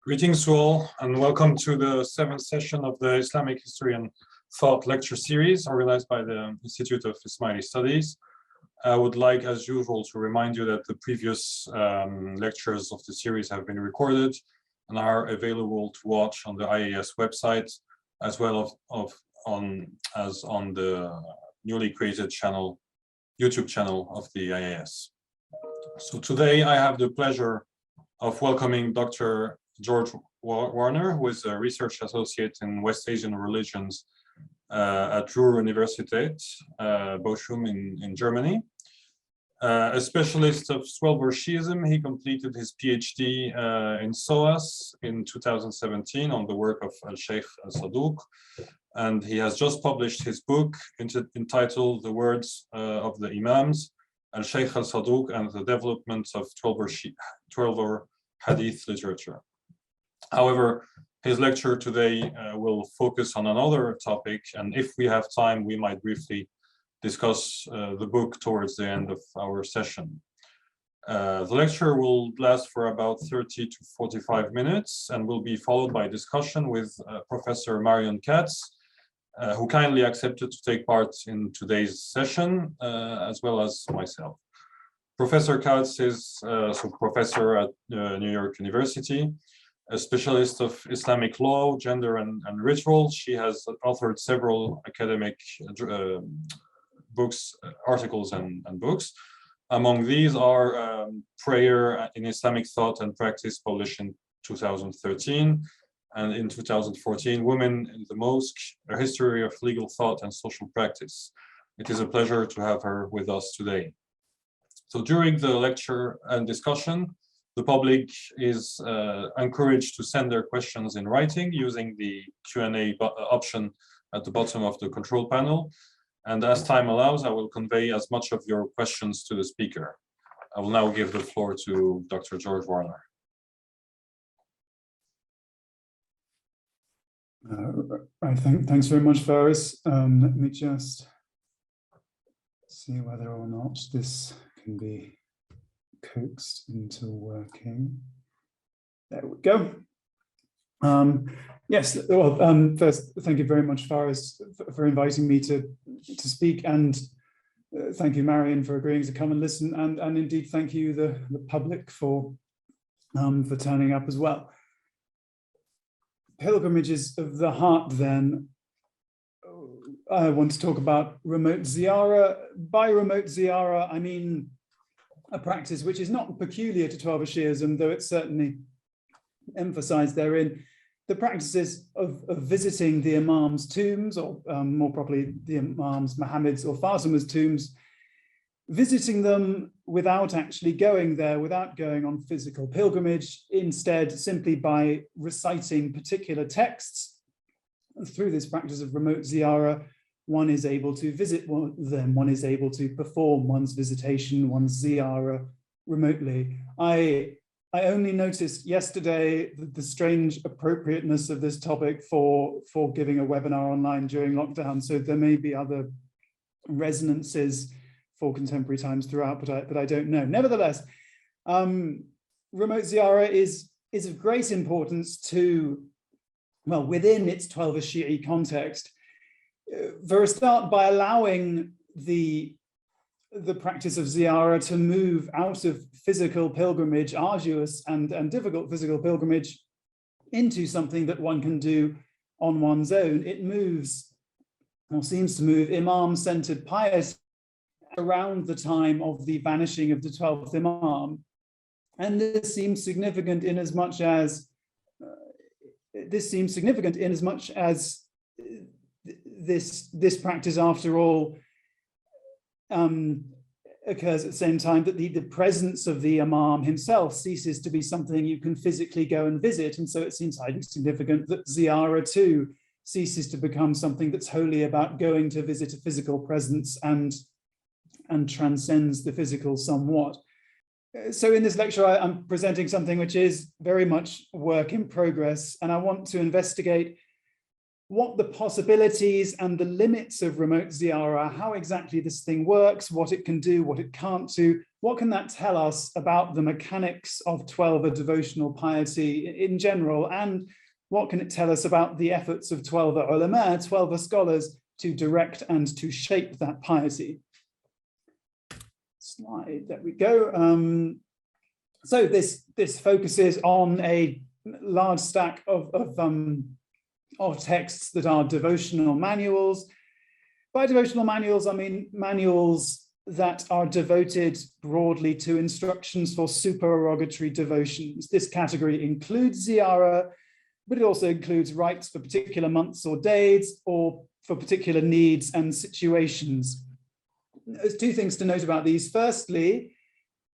Greetings to all, and welcome to the seventh session of the Islamic History and Thought lecture series organized by the Institute of Ismaili Studies. I would like, as usual, to remind you that the previous lectures of the series have been recorded and are available to watch on the IAS website, as well as on the newly created YouTube channel of the IAS. So today I have the pleasure of welcoming Dr. George Warner, who is a research associate in West Asian religions at Ruhr-Universität Bochum in Germany. A specialist of 12-verse Shi'ism, he completed his PhD in SOAS in 2017 on the work of Al-Sheikh Al-Saduq, and he has just published his book entitled The Words of the Imams, Al-Sheikh Al-Saduq and the Development of 12-verse Hadith Literature. However, his lecture today will focus on another topic, and if we have time, we might briefly discuss the book towards the end of our session. The lecture will last for about 30 to 45 minutes and will be followed by discussion with Professor Marion Katz, who kindly accepted to take part in today's session, as well as myself. Professor Katz is professor at New York University, a specialist of Islamic law, gender, and ritual. She has authored several academic books, articles, and books. Among these are Prayer in Islamic Thought and Practice, published in 2013, and in 2014, Women in the Mosque, A History of Legal Thought and Social Practice. It is a pleasure to have her with us today. So during the lecture and discussion, the public is encouraged to send their questions in writing using the Q&A option at the bottom of the control panel. And as time allows, I will convey as much of your questions to the speaker. I will now give the floor to Dr. George Warner. Thanks very much, Fârès. Let me just see whether or not this can be coaxed into working. There we go. Yes, well, first, thank you very much, Fârès, for inviting me to speak, and thank you, Marion, for agreeing to come and listen, and indeed thank you, the public, for turning up as well. Pilgrimages of the heart, then. I want to talk about remote ziyara. By remote ziyara, I mean a practice which is not peculiar to 12-verse Shi'ism, though it's certainly emphasized therein. The practices of visiting the imams' tombs, or more properly, the imams Muhammad's or Fatima's tombs, visiting them without actually going there, without going on physical pilgrimage, instead simply by reciting particular texts. Through this practice of remote ziyara, one is able to visit them, one is able to perform one's visitation, one's ziyara remotely. I only noticed yesterday the strange appropriateness of this topic for giving a webinar online during lockdown, so there may be other resonances for contemporary times throughout, but I don't know. Nevertheless, remote ziyara is of great importance to, well, within its 12-verse Shi'i context, for a start, by allowing the practice of ziyara to move out of physical pilgrimage, arduous and difficult physical pilgrimage, into something that one can do on one's own. It moves, or seems to move, imam-centered piety around the time of the vanishing of the 12th imam. And this seems significant in as much as this practice, after all, occurs at the same time that the presence of the imam himself ceases to be something you can physically go and visit. And so it seems highly significant that ziyara too ceases to become something that's wholly about going to visit a physical presence and transcends the physical somewhat. So in this lecture, I'm presenting something which is very much work in progress, and I want to investigate what the possibilities and the limits of remote ziyara, how exactly this thing works, what it can do, what it can't do, what can that tell us about the mechanics of Twelver devotional piety in general? And what can it tell us about the efforts of Twelver ulama, Twelver scholars, to direct and to shape that piety? Slide, there we go. So this focuses on a large stack of texts that are devotional manuals. By devotional manuals, I mean manuals that are devoted broadly to instructions for supererogatory devotions. This category includes Ziyara, but it also includes rites for particular months or days, or for particular needs and situations. There's two things to note about these. Firstly,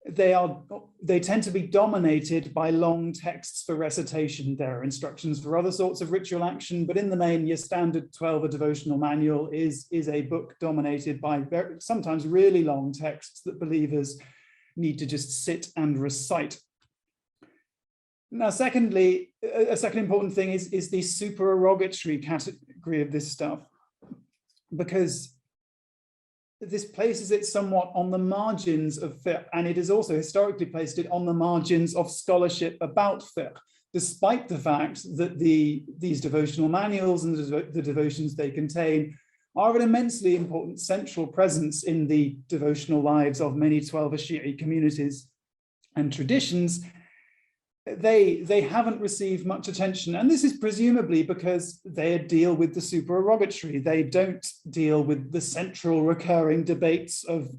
they tend to be dominated by long texts for recitation. There are instructions for other sorts of ritual action, but in the main, your standard 12 devotional manual is a book dominated by sometimes really long texts that believers need to just sit and recite. Now, secondly, a second important thing is the supererogatory category of this stuff, because this places it somewhat on the margins of fiqh, and it has also historically placed it on the margins of scholarship about fiqh, despite the fact that these devotional manuals and the devotions they contain are an immensely important central presence in the devotional lives of many Twelver Shi'i communities and traditions. They haven't received much attention, and this is presumably because they deal with the supererogatory. They don't deal with the central recurring debates of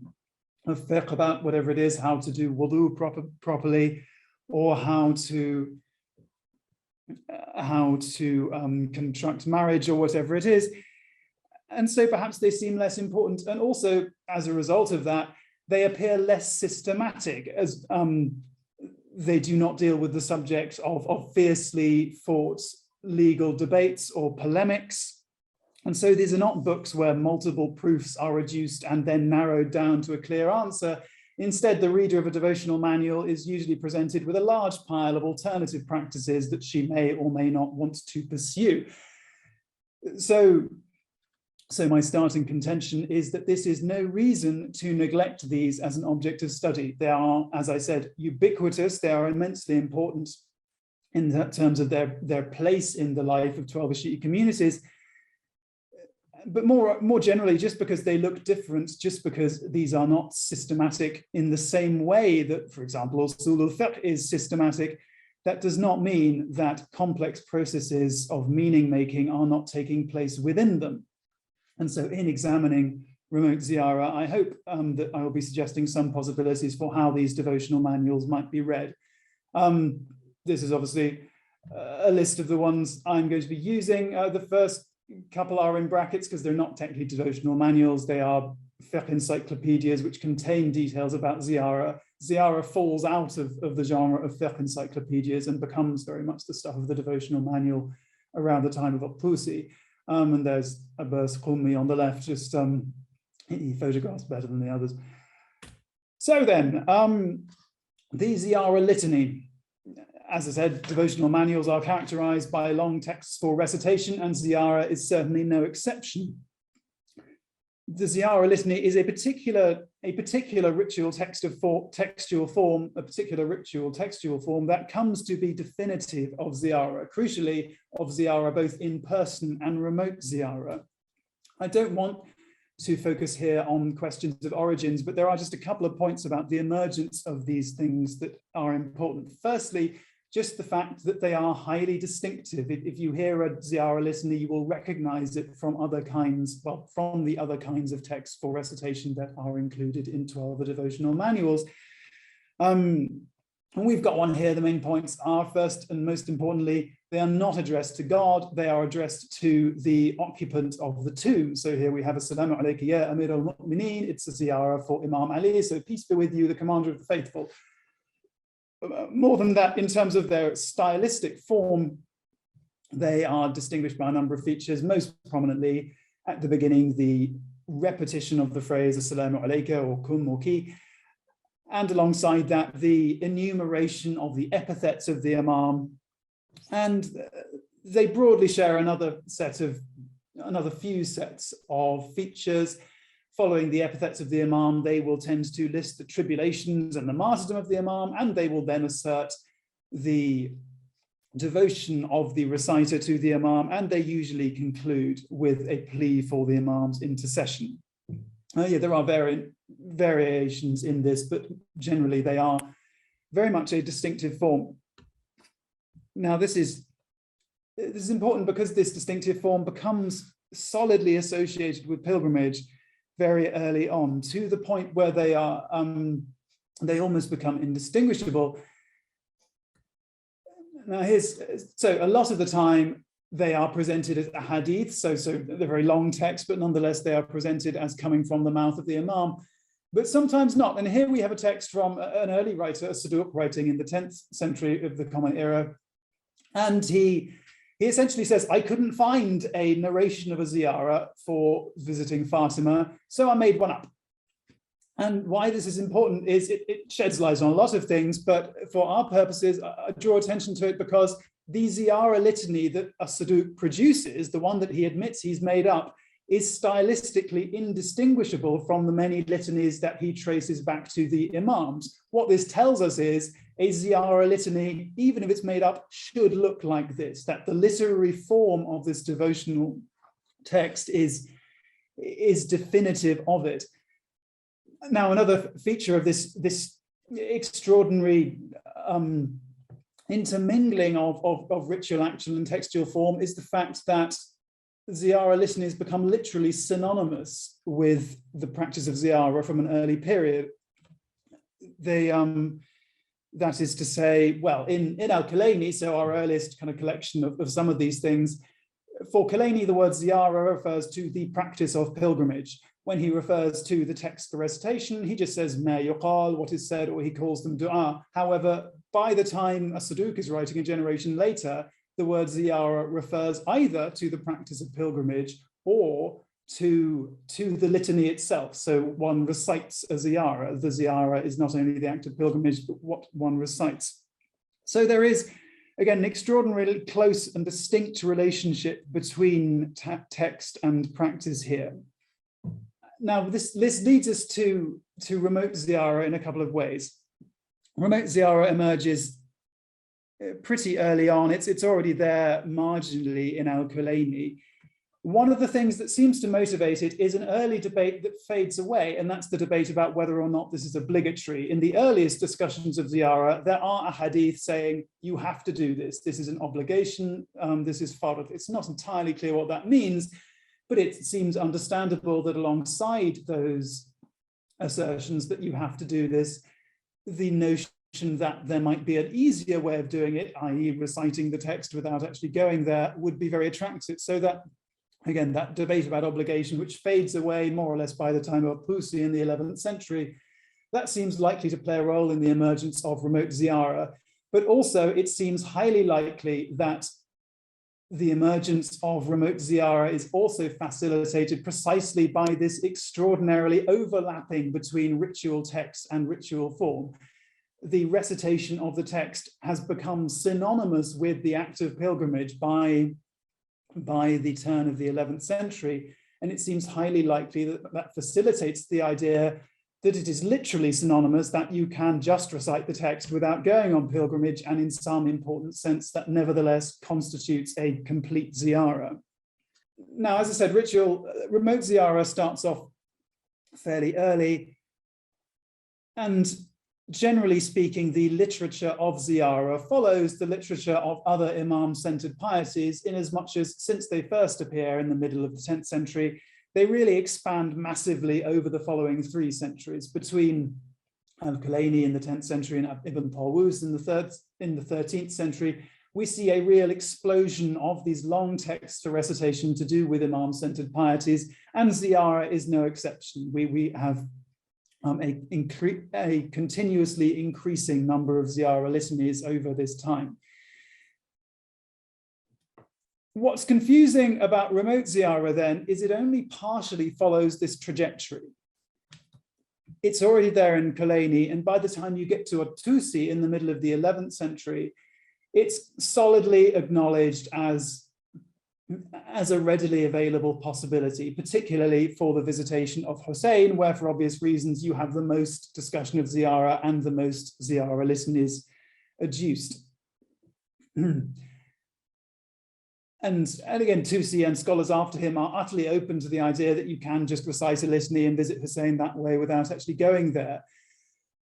fiqh about whatever it is, how to do wudu properly, or how to construct marriage, or whatever it is. And so perhaps they seem less important, and also as a result of that, they appear less systematic, as they do not deal with the subject of fiercely fought legal debates or polemics. And so these are not books where multiple proofs are reduced and then narrowed down to a clear answer. Instead, the reader of a devotional manual is usually presented with a large pile of alternative practices that she may or may not want to pursue. So my starting contention is that this is no reason to neglect these as an object of study. They are, as I said, ubiquitous. They are immensely important in terms of their place in the life of Twelver Shi'i communities. But more generally, just because they look different, just because these are not systematic in the same way that, for example, Usul al-Fiqh is systematic, that does not mean that complex processes of meaning making are not taking place within them. And so in examining remote Ziyara, I hope that I will be suggesting some possibilities for how these devotional manuals might be read. This is obviously a list of the ones I'm going to be using. The first couple are in brackets because they're not technically devotional manuals. They are fiqh encyclopedias which contain details about Ziyara. Ziyara falls out of the genre of fiqh encyclopedias and becomes very much the stuff of the devotional manual around the time of Al-Tusi. And there's Abbas Qummi on the left, just he photographs better than the others. So then, the Ziyara litany. As I said, devotional manuals are characterized by long texts for recitation, and Ziyara is certainly no exception. The Ziyara litany is a particular ritual textual form that comes to be definitive of Ziyara, crucially of Ziyara both in person and remote Ziyara. I don't want to focus here on questions of origins, but there are just a couple of points about the emergence of these things that are important. Firstly, just the fact that they are highly distinctive. If you hear a Ziyara litany, you will recognize it from from the other kinds of texts for recitation that are included in 12 devotional manuals. And we've got one here. The main points are, first and most importantly, they are not addressed to God, they are addressed to the occupant of the tomb. So here we have Assalamu alayka ya Amir al-Mu'mineen. It's a Ziyara for Imam Ali, so peace be with you, the commander of the faithful. More than that, in terms of their stylistic form, they are distinguished by a number of features, most prominently at the beginning, the repetition of the phrase Assalamu alayka or kum or ki, and alongside that, the enumeration of the epithets of the Imam. And they broadly share another few sets of features. following the epithets of the imam, they will tend to list the tribulations and the martyrdom of the imam, and they will then assert the devotion of the reciter to the imam, and they usually conclude with a plea for the imam's intercession. Yeah, there are variations in this, but generally they are very much a distinctive form. Now, this is important because this distinctive form becomes solidly associated with pilgrimage very early on, to the point where they are they almost become indistinguishable. Now, so a lot of the time they are presented as a hadith, so they're very long texts, but nonetheless they are presented as coming from the mouth of the imam, but sometimes not. And here we have a text from an early writer, a Saduq, writing in the 10th century of the Common Era, and he essentially says, I couldn't find a narration of a ziyara for visiting Fatima, so I made one up. And why this is important is it sheds light on a lot of things, but for our purposes, I draw attention to it because the Ziyara litany that a Saduq produces, the one that he admits he's made up, is stylistically indistinguishable from the many litanies that he traces back to the imams. What this tells us is a Ziyara litany, even if it's made up, should look like this, that the literary form of this devotional text is definitive of it. Now, another feature of this extraordinary intermingling of ritual, actual, and textual form is the fact that Ziyara litanies become literally synonymous with the practice of Ziyara from an early period. They, that is to say, well, in Al-Kulaini, so our earliest kind of collection of some of these things, for Kulaini, the word Ziyara refers to the practice of pilgrimage. When he refers to the text for recitation, he just says ma yuqal, what is said, or he calls them dua. However, by the time a Saduq is writing a generation later, the word Ziyara refers either to the practice of pilgrimage or to the litany itself. So one recites a Ziyara. The Ziyara is not only the act of pilgrimage, but what one recites. So there is, again, an extraordinarily close and distinct relationship between text and practice here. Now, this leads us to remote Ziyara in a couple of ways. Remote Ziyara emerges pretty early on. It's already there marginally in Al-Kulaini. One of the things that seems to motivate it is an early debate that fades away, and that's the debate about whether or not this is obligatory. In the earliest discussions of Ziyara, there are a hadith saying, you have to do this. This is an obligation. This is fard. It's not entirely clear what that means, but it seems understandable that alongside those assertions that you have to do this, the notion that there might be an easier way of doing it, i.e. reciting the text without actually going there, would be very attractive. So that, again, that debate about obligation, which fades away more or less by the time of Pusi in the 11th century, that seems likely to play a role in the emergence of remote Ziyara. But also it seems highly likely that the emergence of remote Ziyara is also facilitated precisely by this extraordinarily overlapping between ritual text and ritual form. The recitation of the text has become synonymous with the act of pilgrimage by the turn of the 11th century. And it seems highly likely that that facilitates the idea that it is literally synonymous, that you can just recite the text without going on pilgrimage, and in some important sense that nevertheless constitutes a complete Ziyara. Now, as I said, remote Ziyara starts off fairly early, and generally speaking, the literature of Ziyara follows the literature of other imam-centered pieties, in as much as since they first appear in the middle of the 10th century, they really expand massively over the following 3 centuries. Between Al-Kulaini in the 10th century and Ibn Tawus in the 13th century, we see a real explosion of these long texts for recitation to do with imam-centered pieties, and Ziyara is no exception. We have a continuously increasing number of Ziyara litanies over this time. What's confusing about remote Ziyara then is it only partially follows this trajectory. It's already there in Kulaini, and by the time you get to Tusi in the middle of the 11th century, it's solidly acknowledged as as a readily available possibility, particularly for the visitation of Hussein, where for obvious reasons you have the most discussion of Ziyara and the most Ziyara litanies adduced. And again, Tusi and scholars after him are utterly open to the idea that you can just recite a litany and visit Hussein that way without actually going there.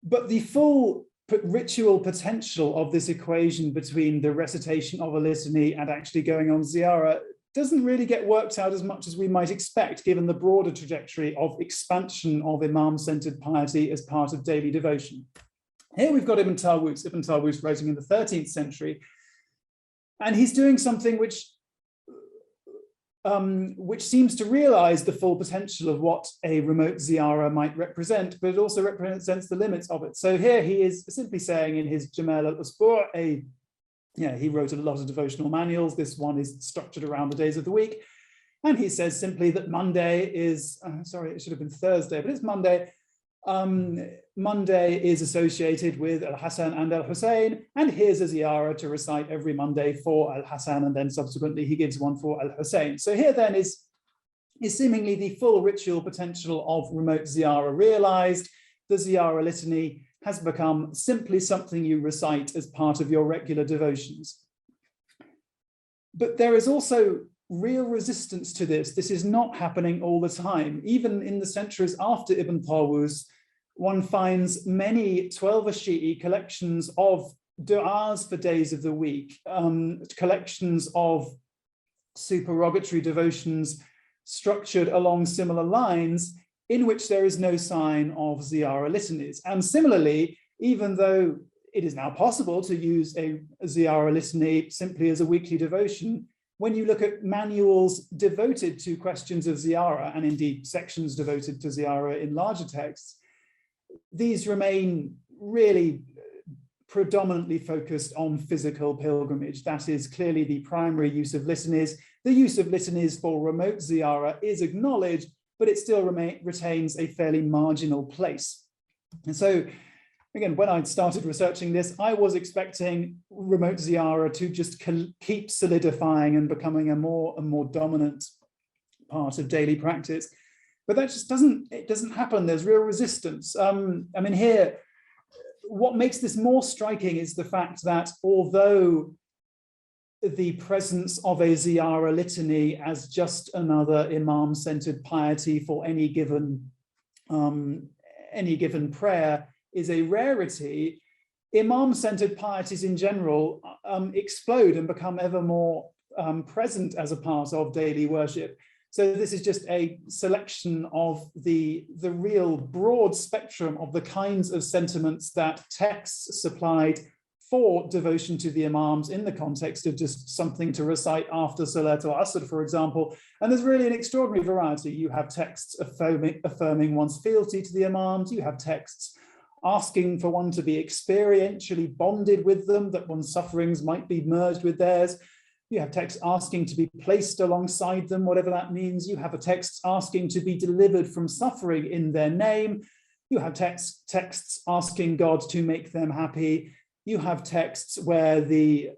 But the full ritual potential of this equation between the recitation of a litany and actually going on Ziyara doesn't really get worked out as much as we might expect, given the broader trajectory of expansion of imam-centered piety as part of daily devotion. Here we've got Ibn Tawus writing in the 13th century, and he's doing something which seems to realize the full potential of what a remote Ziyara might represent, but it also represents the limits of it. So here he is simply saying in his Jamal al-Usbu', he wrote a lot of devotional manuals. This one is structured around the days of the week. And he says simply that Monday is, sorry, it should have been Thursday, but it's Monday. Monday is associated with Al-Hasan and Al-Hussein, and here's a Ziyara to recite every Monday for Al-Hasan, and then subsequently he gives one for Al-Hussein. So here then is seemingly the full ritual potential of remote Ziyara realized. The Ziyara litany has become simply something you recite as part of your regular devotions. But there is also real resistance to this. This is not happening all the time. Even in the centuries after Ibn Tawus, one finds many 12 Shi'i collections of du'as for days of the week, collections of supererogatory devotions structured along similar lines, in which there is no sign of Ziyara litanies. And similarly, even though it is now possible to use a Ziyara litany simply as a weekly devotion, when you look at manuals devoted to questions of Ziyara, and indeed sections devoted to Ziyara in larger texts, these remain really predominantly focused on physical pilgrimage. That is clearly the primary use of litanies. The use of litanies for remote Ziyara is acknowledged, but it still retains a fairly marginal place. And so, again, when I started researching this, I was expecting remote Ziyara to just keep solidifying and becoming a more dominant part of daily practice. But that just doesn't happen. There's real resistance. I mean, here, what makes this more striking is the fact that although the presence of a Ziyara litany as just another imam-centered piety for any given prayer is a rarity, imam-centered pieties in general explode and become ever more present as a part of daily worship. So this is just a selection of the real broad spectrum of the kinds of sentiments that texts supplied for devotion to the imams in the context of just something to recite after Salat al-Asr, for example. And there's really an extraordinary variety. You have texts affirming one's fealty to the imams. You have texts asking for one to be experientially bonded with them, that one's sufferings might be merged with theirs. You have texts asking to be placed alongside them, whatever that means. You have a text asking to be delivered from suffering in their name. You have texts asking God to make them happy. You have texts where the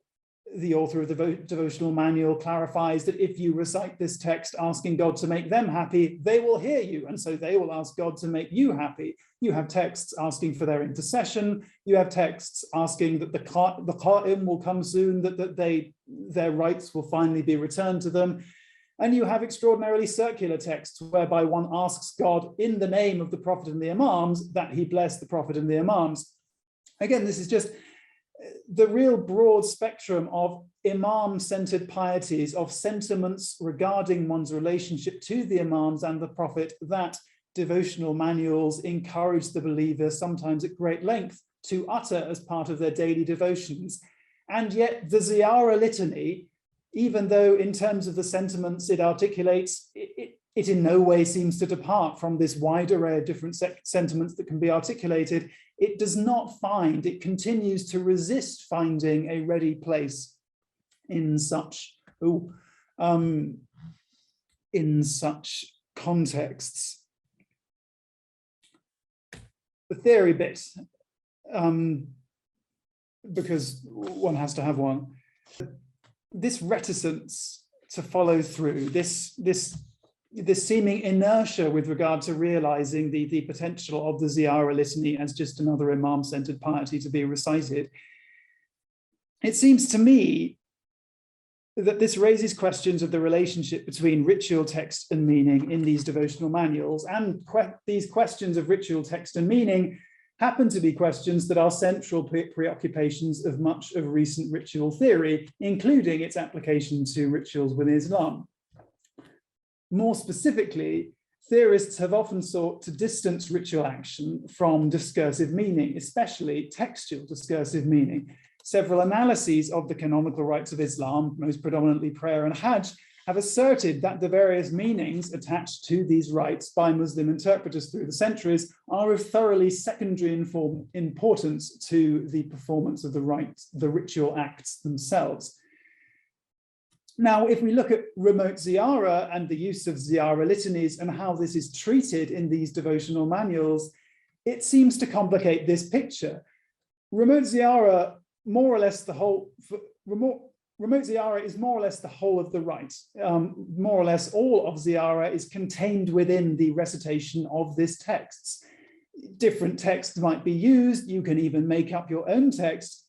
author of the devotional manual clarifies that if you recite this text asking God to make them happy, they will hear you, and so they will ask God to make you happy. You have texts asking for their intercession. You have texts asking that the qa'im will come soon, that their rights will finally be returned to them. And you have extraordinarily circular texts whereby one asks God in the name of the Prophet and the Imams that he bless the Prophet and the Imams. Again, this is just the real broad spectrum of imam-centered pieties, of sentiments regarding one's relationship to the imams and the Prophet, that devotional manuals encourage the believer, sometimes at great length, to utter as part of their daily devotions. And yet the Ziyara litany, even though in terms of the sentiments it articulates, it in no way seems to depart from this wide array of different sentiments that can be articulated. It does not find, it continues to resist finding a ready place in such contexts. The theory bit, because one has to have one. This reticence to follow through, this seeming inertia with regard to realizing the potential of the Ziyara litany as just another imam-centered piety to be recited. It seems to me that this raises questions of the relationship between ritual text and meaning in these devotional manuals, and these questions of ritual text and meaning happen to be questions that are central preoccupations of much of recent ritual theory, including its application to rituals within Islam. More specifically, theorists have often sought to distance ritual action from discursive meaning, especially textual discursive meaning. Several analyses of the canonical rites of Islam, most predominantly prayer and Hajj, have asserted that the various meanings attached to these rites by Muslim interpreters through the centuries are of thoroughly secondary importance to the performance of the rites, the ritual acts themselves. Now, if we look at remote ziyara and the use of ziyara litanies and how this is treated in these devotional manuals, it seems to complicate this picture. Remote ziyara, more or less the whole, remote ziyara is more or less the whole of the rite. More or less all of ziyara is contained within the recitation of these texts. Different texts might be used. You can even make up your own text.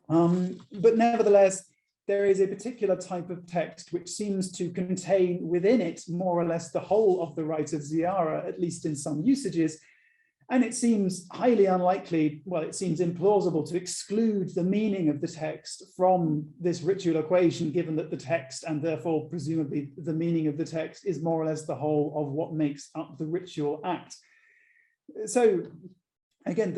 But nevertheless, there is a particular type of text which seems to contain within it more or less the whole of the rite of ziyara, at least in some usages. And it seems highly unlikely, well, it seems implausible to exclude the meaning of the text from this ritual equation, given that the text, and therefore presumably the meaning of the text, is more or less the whole of what makes up the ritual act. So again,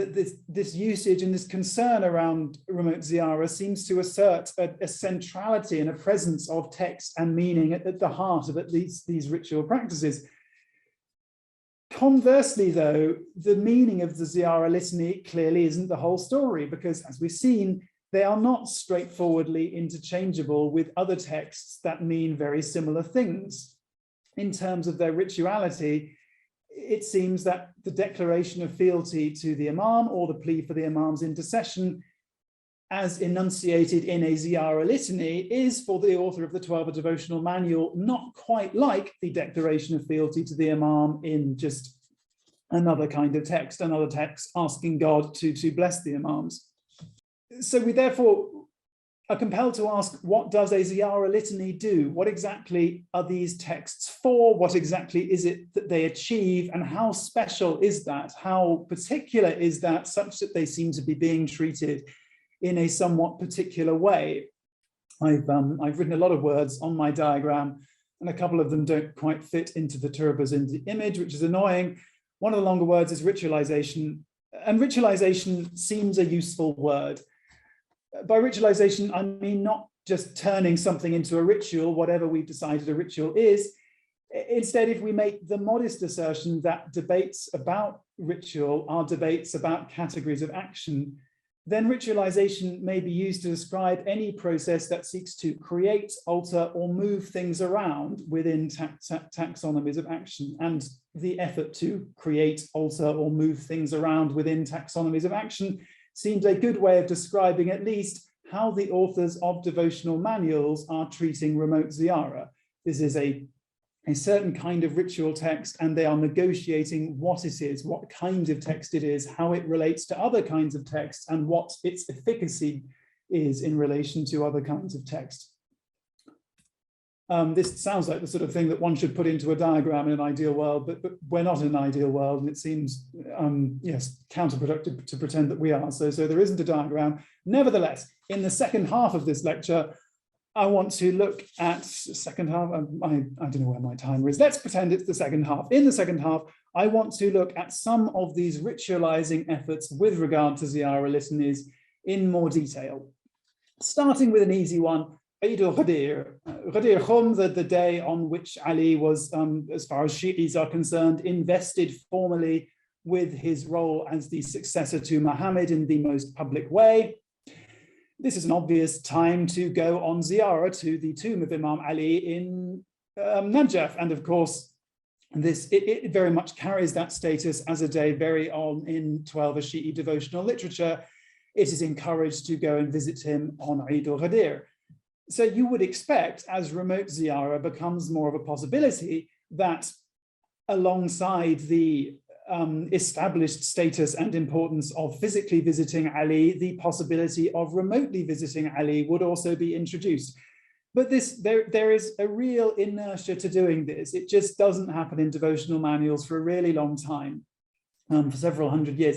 this usage and this concern around remote ziyara seems to assert a centrality and a presence of text and meaning at the heart of at least these ritual practices. Conversely, though, the meaning of the Ziyara litany clearly isn't the whole story, because as we've seen, they are not straightforwardly interchangeable with other texts that mean very similar things. In terms of their rituality, it seems that the declaration of fealty to the imam or the plea for the imam's intercession, as enunciated in a Ziyara litany, is for the author of the 12 devotional manual not quite like the declaration of fealty to the imam in just another kind of text, another text asking God to bless the imams. So we therefore are compelled to ask, what does a Ziyara litany do? What exactly are these texts for? What exactly is it that they achieve? And how special is that? How particular is that, such that they seem to be being treated in a somewhat particular way? I've written a lot of words on my diagram, and a couple of them don't quite fit into the turbas in the image, which is annoying. One of the longer words is ritualization, and ritualization seems a useful word. By ritualization, I mean not just turning something into a ritual, whatever we've decided a ritual is. Instead, if we make the modest assertion that debates about ritual are debates about categories of action, then ritualization may be used to describe any process that seeks to create, alter, or move things around within taxonomies of action. And the effort to create, alter, or move things around within taxonomies of action seems a good way of describing at least how the authors of devotional manuals are treating remote ziyara. This is a certain kind of ritual text, and they are negotiating what it is, what kind of text it is, how it relates to other kinds of text, and what its efficacy is in relation to other kinds of text. This sounds like the sort of thing that one should put into a diagram in an ideal world, but we're not in an ideal world, and it seems, yes, counterproductive to pretend that we are. So there isn't a diagram. Nevertheless, in the second half of this lecture, I want to look at second half. I don't know where my timer is. Let's pretend it's the second half. In the second half, I want to look at some of these ritualizing efforts with regard to Ziyara litanies in more detail. Starting with an easy one, Eid al-Ghadir. Ghadir Khum, the day on which Ali was, as far as Shi'is are concerned, invested formally with his role as the successor to Muhammad in the most public way. This is an obvious time to go on Ziyara to the tomb of Imam Ali in Najaf. And of course, it very much carries that status as a day very on in 12 Shi'i devotional literature. It is encouraged to go and visit him on Eid al-Ghadir. So you would expect, as remote ziyara becomes more of a possibility, that alongside the established status and importance of physically visiting Ali, the possibility of remotely visiting Ali would also be introduced. But there is a real inertia to doing this. It just doesn't happen in devotional manuals for a really long time, for several hundred years.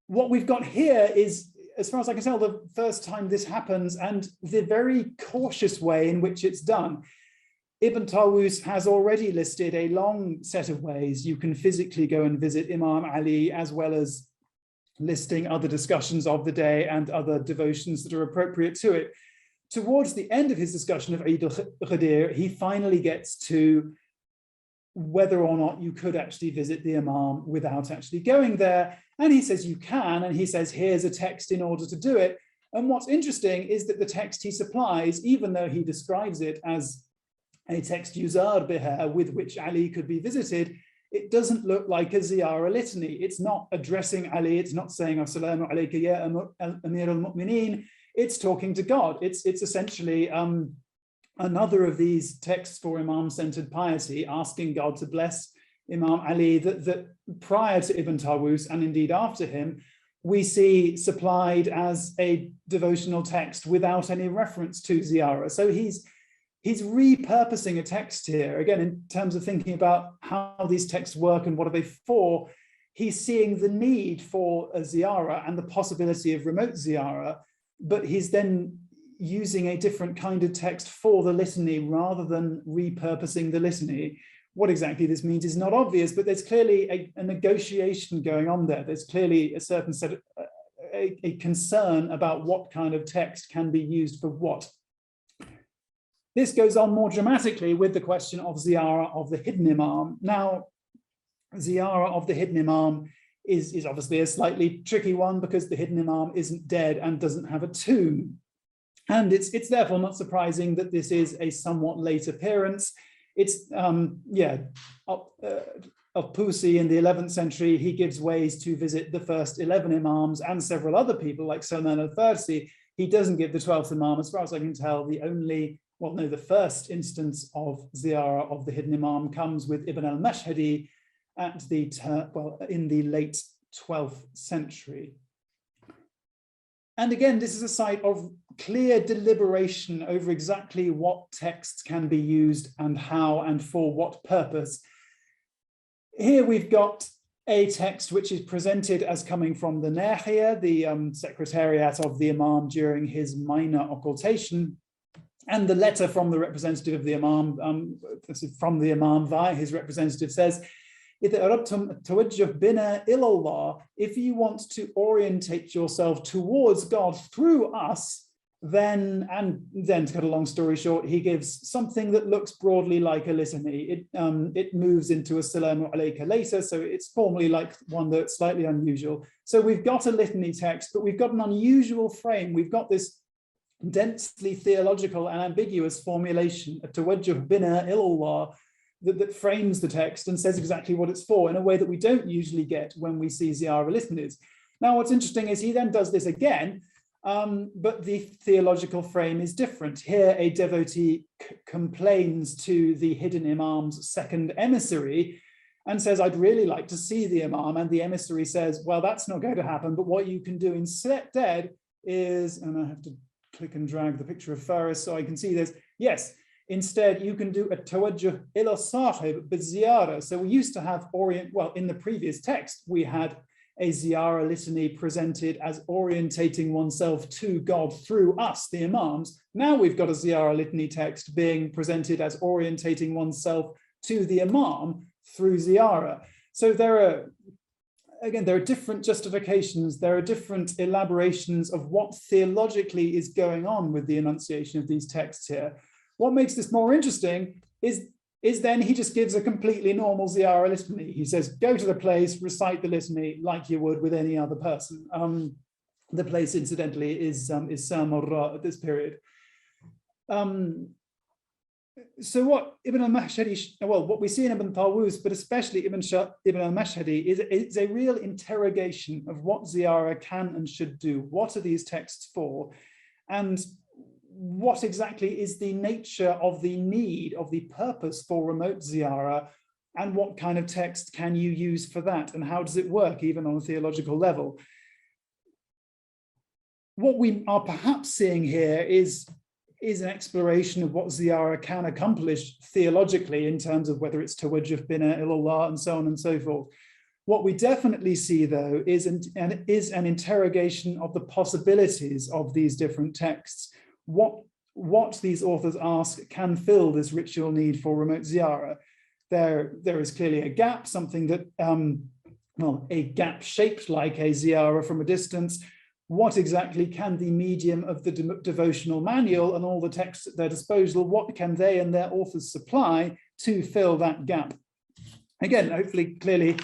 What we've got here is, as far as I can tell, the first time this happens, and the very cautious way in which it's done. Ibn Tawus has already listed a long set of ways you can physically go and visit Imam Ali, as well as listing other discussions of the day and other devotions that are appropriate to it. Towards the end of his discussion of Eid al-Ghadir, he finally gets to whether or not you could actually visit the Imam without actually going there. And he says you can, and he says, here's a text in order to do it. And what's interesting is that the text he supplies, even though he describes it as a text yuzar biha with which Ali could be visited, it doesn't look like a ziyara litany. It's not addressing Ali. It's not saying, Assalamu alayka ya Amir al-Mu'mineen. It's talking to God. It's essentially another of these texts for Imam-centered piety, asking God to bless Imam Ali, that prior to Ibn Tawus, and indeed after him, we see supplied as a devotional text without any reference to ziyara. So he's repurposing a text here. Again, in terms of thinking about how these texts work and what are they for, he's seeing the need for a ziyara and the possibility of remote ziyara, but he's then using a different kind of text for the litany rather than repurposing the litany. What exactly this means is not obvious, but there's clearly a negotiation going on there. There's clearly a certain set of a concern about what kind of text can be used for what. This goes on more dramatically with the question of ziyara of the hidden imam. Now, ziyara of the hidden imam is obviously a slightly tricky one because the hidden imam isn't dead and doesn't have a tomb. And it's therefore not surprising that this is a somewhat late appearance. It's, Al-Pusi in the 11th century, he gives ways to visit the first 11 imams and several other people like Salman al-Farsi. He doesn't give the 12th imam, as far as I can tell. The first instance of ziyara of the hidden imam comes with Ibn al-Mashhadi in the late 12th century. And again, this is a site of clear deliberation over exactly what texts can be used and how and for what purpose. Here we've got a text which is presented as coming from the Nahiya, the secretariat of the Imam during his minor occultation, and the letter from the representative of the Imam, from the Imam via his representative says, if you want to orientate yourself towards God through us, then to cut a long story short, he gives something that looks broadly like a litany. It moves into a Salamu alayka later, so it's formally like one that's slightly unusual. So we've got a litany text, but we've got an unusual frame. We've got this densely theological and ambiguous formulation, a tawajjuh bina ilallah, that frames the text and says exactly what it's for in a way that we don't usually get when we see ziyara litanies. Now, what's interesting is he then does this again, but the theological frame is different. Here, a devotee complains to the hidden imam's second emissary and says, I'd really like to see the imam. And the emissary says, well, that's not going to happen. But what you can do instead is, and I have to click and drag the picture of Fârès so I can see this. Yes. Instead, you can do a tawajjuh ila sahib biziyara. So we used to have in the previous text, we had a ziyara litany presented as orientating oneself to God through us, the imams. Now we've got a ziyara litany text being presented as orientating oneself to the imam through ziyara. So there are different justifications, there are different elaborations of what theologically is going on with the enunciation of these texts here. What makes this more interesting is then he just gives a completely normal ziyara litany. He says, go to the place, recite the litany like you would with any other person. The place, incidentally, is Samurra at this period. So what Ibn al-Mashhadi, what we see in Ibn Tawus, but especially Ibn al-Mashhadi, is a real interrogation of what ziyara can and should do. What are these texts for? And what exactly is the nature of the need, of the purpose for remote ziyara, and what kind of text can you use for that, and how does it work even on a theological level? What we are perhaps seeing here is an exploration of what ziyara can accomplish theologically in terms of whether it's tawajjuh bina ilallah and so on and so forth. What we definitely see, though, is an interrogation of the possibilities of these different texts. What these authors ask can fill this ritual need for remote ziyara. There is clearly a gap, something that, well, a gap shaped like a ziyara from a distance. What exactly can the medium of the devotional manual and all the texts at their disposal, what can they and their authors supply to fill that gap? Again, hopefully, clearly,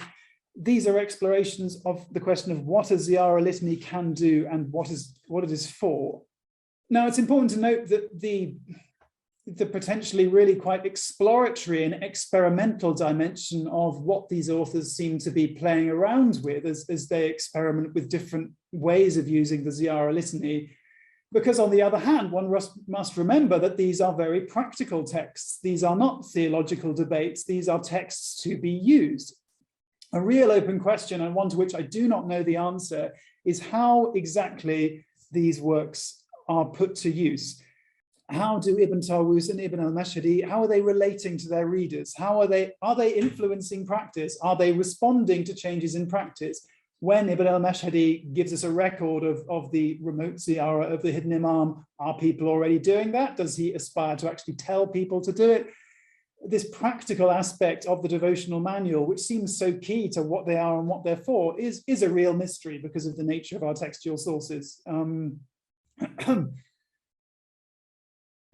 these are explorations of the question of what a ziyara litany can do and what it is for. Now, it's important to note that the potentially really quite exploratory and experimental dimension of what these authors seem to be playing around with as they experiment with different ways of using the ziyara litany. Because on the other hand, one must remember that these are very practical texts. These are not theological debates. These are texts to be used. A real open question, and one to which I do not know the answer, is how exactly these works are put to use. How do Ibn Tawus and Ibn al-Mashhadi, how are they relating to their readers? Are they influencing practice? Are they responding to changes in practice? When Ibn al-Mashhadi gives us a record of the remote ziyara of the hidden imam, are people already doing that? Does he aspire to actually tell people to do it? This practical aspect of the devotional manual, which seems so key to what they are and what they're for, is a real mystery because of the nature of our textual sources.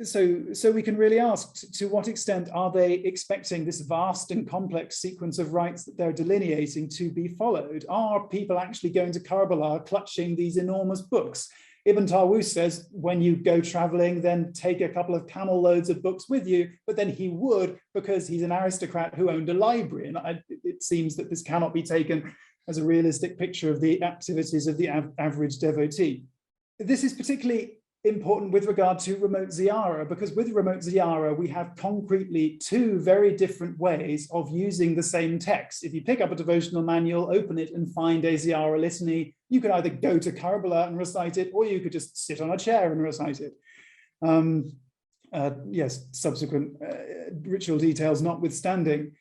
So we can really ask, to what extent are they expecting this vast and complex sequence of rites that they're delineating to be followed? Are people actually going to Karbala clutching these enormous books? Ibn Tawus says, when you go traveling, then take a couple of camel loads of books with you, but then he would, because he's an aristocrat who owned a library. And it seems that this cannot be taken as a realistic picture of the activities of the average devotee. This is particularly important with regard to remote ziyara, because with remote ziyara, we have concretely two very different ways of using the same text. If you pick up a devotional manual, open it and find a ziyara litany, you could either go to Karbala and recite it, or you could just sit on a chair and recite it. Yes, subsequent ritual details notwithstanding.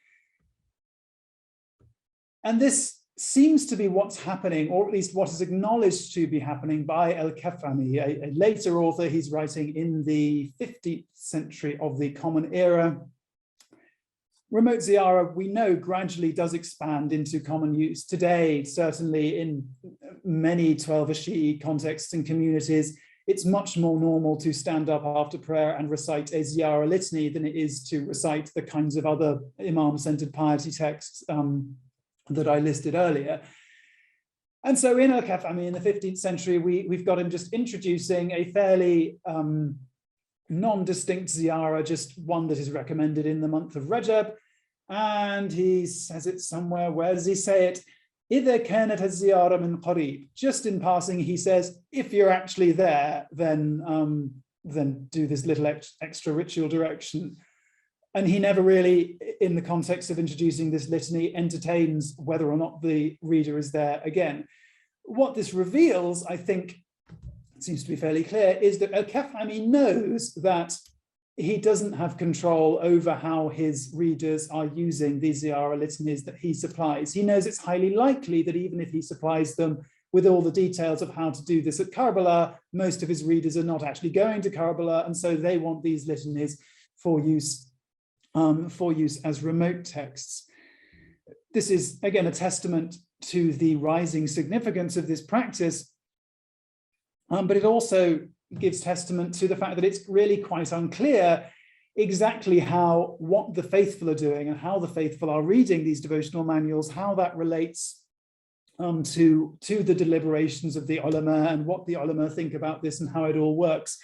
And this seems to be what's happening, or at least what is acknowledged to be happening by Al-Kafani, a later author. He's writing in the 15th century of the Common Era. Remote ziyara, we know, gradually does expand into common use. Today, certainly in many 12 Shi'i contexts and communities, it's much more normal to stand up after prayer and recite a ziyara litany than it is to recite the kinds of other imam-centered piety texts that I listed earlier. And so in Al-Kafani in the 15th century, we've got him just introducing a fairly non-distinct ziyara, just one that is recommended in the month of Rajab. And he says it somewhere, where does he say it? إِذَا كَانَتْ الزِّيَارَةُ مِنْ قَرِيبٍ. Just in passing, he says, if you're actually there, then do this little extra ritual direction. And he never really, in the context of introducing this litany, entertains whether or not the reader is there again. What this reveals, I think, seems to be fairly clear, is that Al-Kafani knows that he doesn't have control over how his readers are using these ziyara litanies that he supplies. He knows it's highly likely that even if he supplies them with all the details of how to do this at Karbala, most of his readers are not actually going to Karbala, and so they want these litanies for use as remote texts. This is, again, a testament to the rising significance of this practice, but it also gives testament to the fact that it's really quite unclear exactly what the faithful are doing and how the faithful are reading these devotional manuals, how that relates to the deliberations of the ulama and what the ulama think about this and how it all works.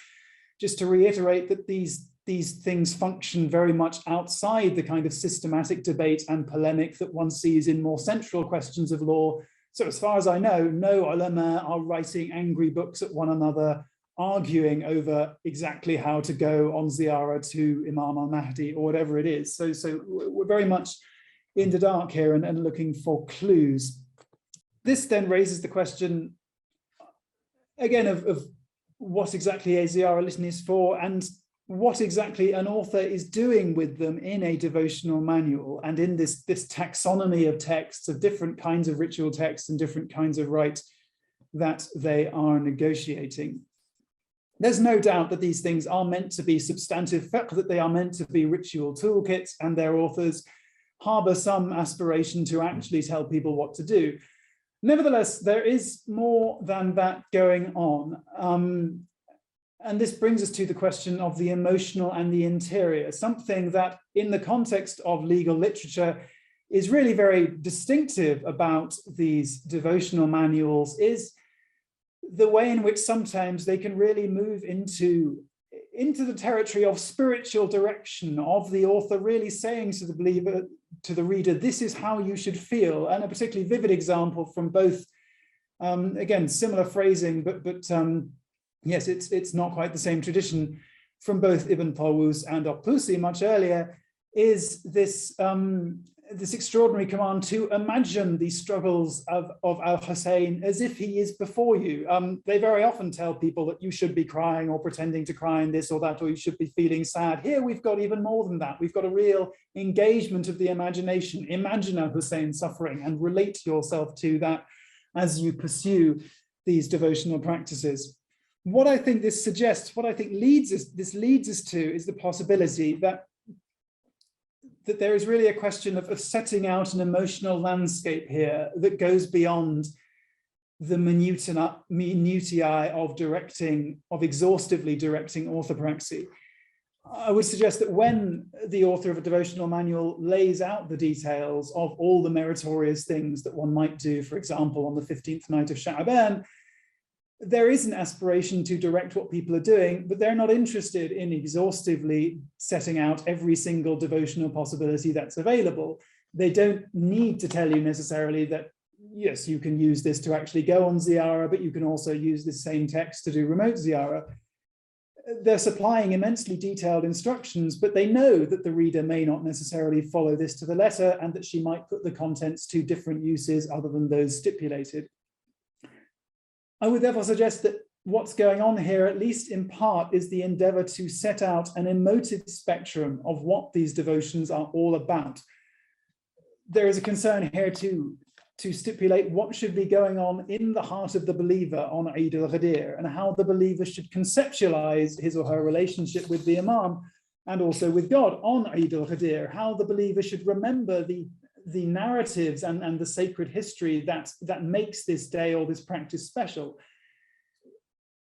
Just to reiterate that these things function very much outside the kind of systematic debate and polemic that one sees in more central questions of law. So as far as I know, no ulama are writing angry books at one another arguing over exactly how to go on Ziyara to Imam al-Mahdi or whatever it is. So we're very much in the dark here and looking for clues. This then raises the question, again, of what exactly a Ziyara litany is for and what exactly an author is doing with them in a devotional manual and in this taxonomy of texts, of different kinds of ritual texts and different kinds of rite that they are negotiating. There's no doubt that these things are meant to be substantive fiqh, that they are meant to be ritual toolkits, and their authors harbor some aspiration to actually tell people what to do. Nevertheless, there is more than that going on. And this brings us to the question of the emotional and the interior, something that in the context of legal literature is really very distinctive about these devotional manuals is the way in which sometimes they can really move into the territory of spiritual direction, of the author really saying to the believer, to the reader, this is how you should feel. And a particularly vivid example from both, again, similar phrasing, but yes, it's not quite the same tradition, from both Ibn Tawus and Al-Tusi much earlier, is this this extraordinary command to imagine the struggles of Al-Hussein as if he is before you. They very often tell people that you should be crying or pretending to cry in this or that, or you should be feeling sad. Here we've got even more than that. We've got a real engagement of the imagination. Imagine Al-Hussein suffering and relate yourself to that as you pursue these devotional practices. What I think this suggests, what I think this leads us to is the possibility that there is really a question of setting out an emotional landscape here that goes beyond the minutiae of directing, of exhaustively directing orthopraxy. I would suggest that when the author of a devotional manual lays out the details of all the meritorious things that one might do, for example, on the 15th night of Sha'ban, there is an aspiration to direct what people are doing, but they're not interested in exhaustively setting out every single devotional possibility that's available. They don't need to tell you necessarily that, yes, you can use this to actually go on Ziyara, but you can also use this same text to do remote Ziyara. They're supplying immensely detailed instructions, but they know that the reader may not necessarily follow this to the letter and that she might put the contents to different uses other than those stipulated. I would therefore suggest that what's going on here, at least in part, is the endeavor to set out an emotive spectrum of what these devotions are all about. There is a concern here to stipulate what should be going on in the heart of the believer on Eid al-Ghadir and how the believer should conceptualize his or her relationship with the Imam and also with God on Eid al-Ghadir, how the believer should remember the narratives and the sacred history that makes this day or this practice special.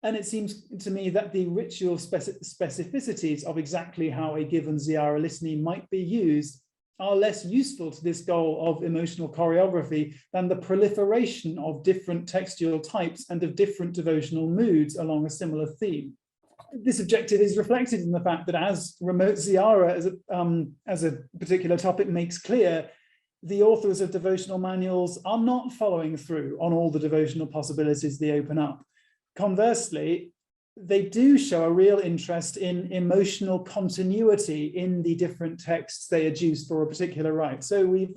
And it seems to me that the ritual specificities of exactly how a given Ziyara litany might be used are less useful to this goal of emotional choreography than the proliferation of different textual types and of different devotional moods along a similar theme. This objective is reflected in the fact that as remote Ziyara as a particular topic makes clear, the authors of devotional manuals are not following through on all the devotional possibilities they open up. Conversely, they do show a real interest in emotional continuity in the different texts they adduce for a particular rite. So we've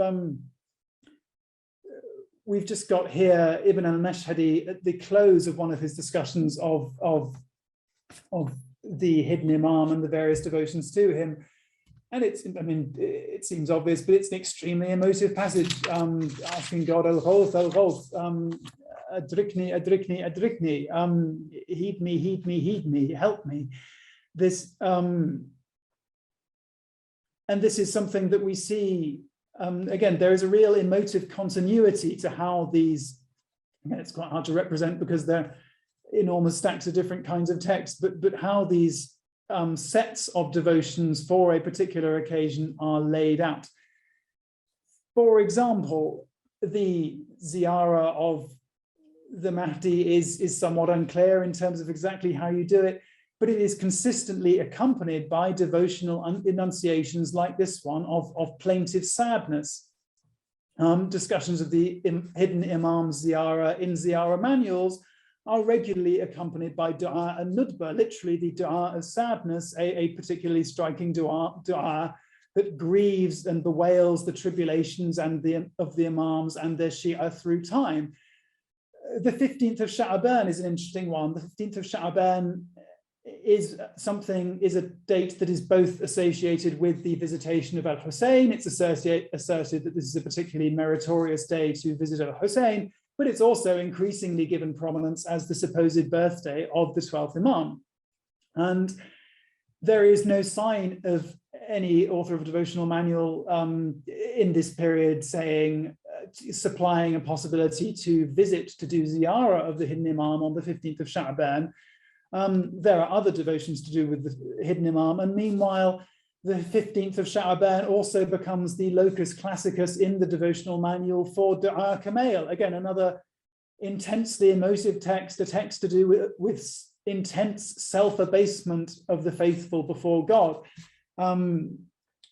just got here Ibn al-Mashhadi at the close of one of his discussions of the hidden Imam and the various devotions to him. And it seems obvious, but it's an extremely emotive passage, asking God, al-Ghawth, al-Ghawth, adrikni, adrikni, adrikni, heed me, heed me, heed me, help me. This, and this is something that we see, again, there is a real emotive continuity to how these, again, it's quite hard to represent because they're enormous stacks of different kinds of text, but how these sets of devotions for a particular occasion are laid out. For example, the Ziyara of the Mahdi is somewhat unclear in terms of exactly how you do it, but it is consistently accompanied by devotional enunciations like this one of plaintive sadness. Discussions of the hidden Imam Ziyara in Ziyara manuals are regularly accompanied by dua and nudba, literally the dua of sadness, a particularly striking dua that grieves and bewails the tribulations and of the imams and their Shi'a through time. The 15th of Sha'aban is an interesting one. The 15th of Sha'aban is a date that is both associated with the visitation of Al-Hussein. It's asserted that this is a particularly meritorious day to visit Al-Hussein, but it's also increasingly given prominence as the supposed birthday of the 12th Imam. And there is no sign of any author of a devotional manual in this period saying, supplying a possibility to visit, to do ziyara of the hidden Imam on the 15th of Sha'aban. There are other devotions to do with the hidden Imam, and meanwhile, the 15th of Sha'aban also becomes the locus classicus in the devotional manual for Du'a Kamail. Again, another intensely emotive text, a text to do with intense self-abasement of the faithful before God.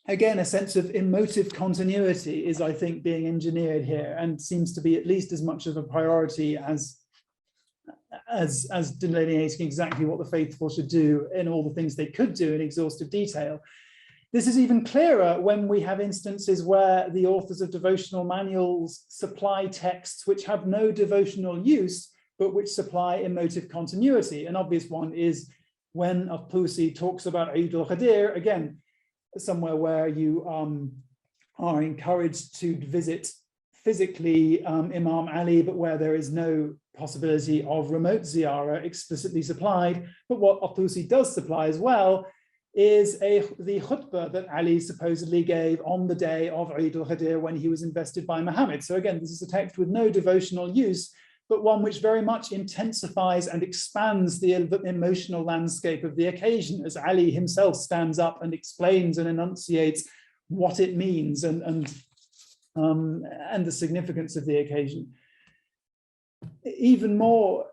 Again, a sense of emotive continuity is, I think, being engineered here and seems to be at least as much of a priority as delineating exactly what the faithful should do in all the things they could do in exhaustive detail. This is even clearer when we have instances where the authors of devotional manuals supply texts which have no devotional use, but which supply emotive continuity. An obvious one is when Al-Tusi talks about Eid al-Ghadir, again, somewhere where you are encouraged to visit physically Imam Ali, but where there is no possibility of remote ziyara explicitly supplied. But what Al-Tusi does supply as well is the khutbah that Ali supposedly gave on the day of Eid al-Ghadir when he was invested by Muhammad. So again, this is a text with no devotional use, but one which very much intensifies and expands the emotional landscape of the occasion, as Ali himself stands up and explains and enunciates what it means and the significance of the occasion. Even more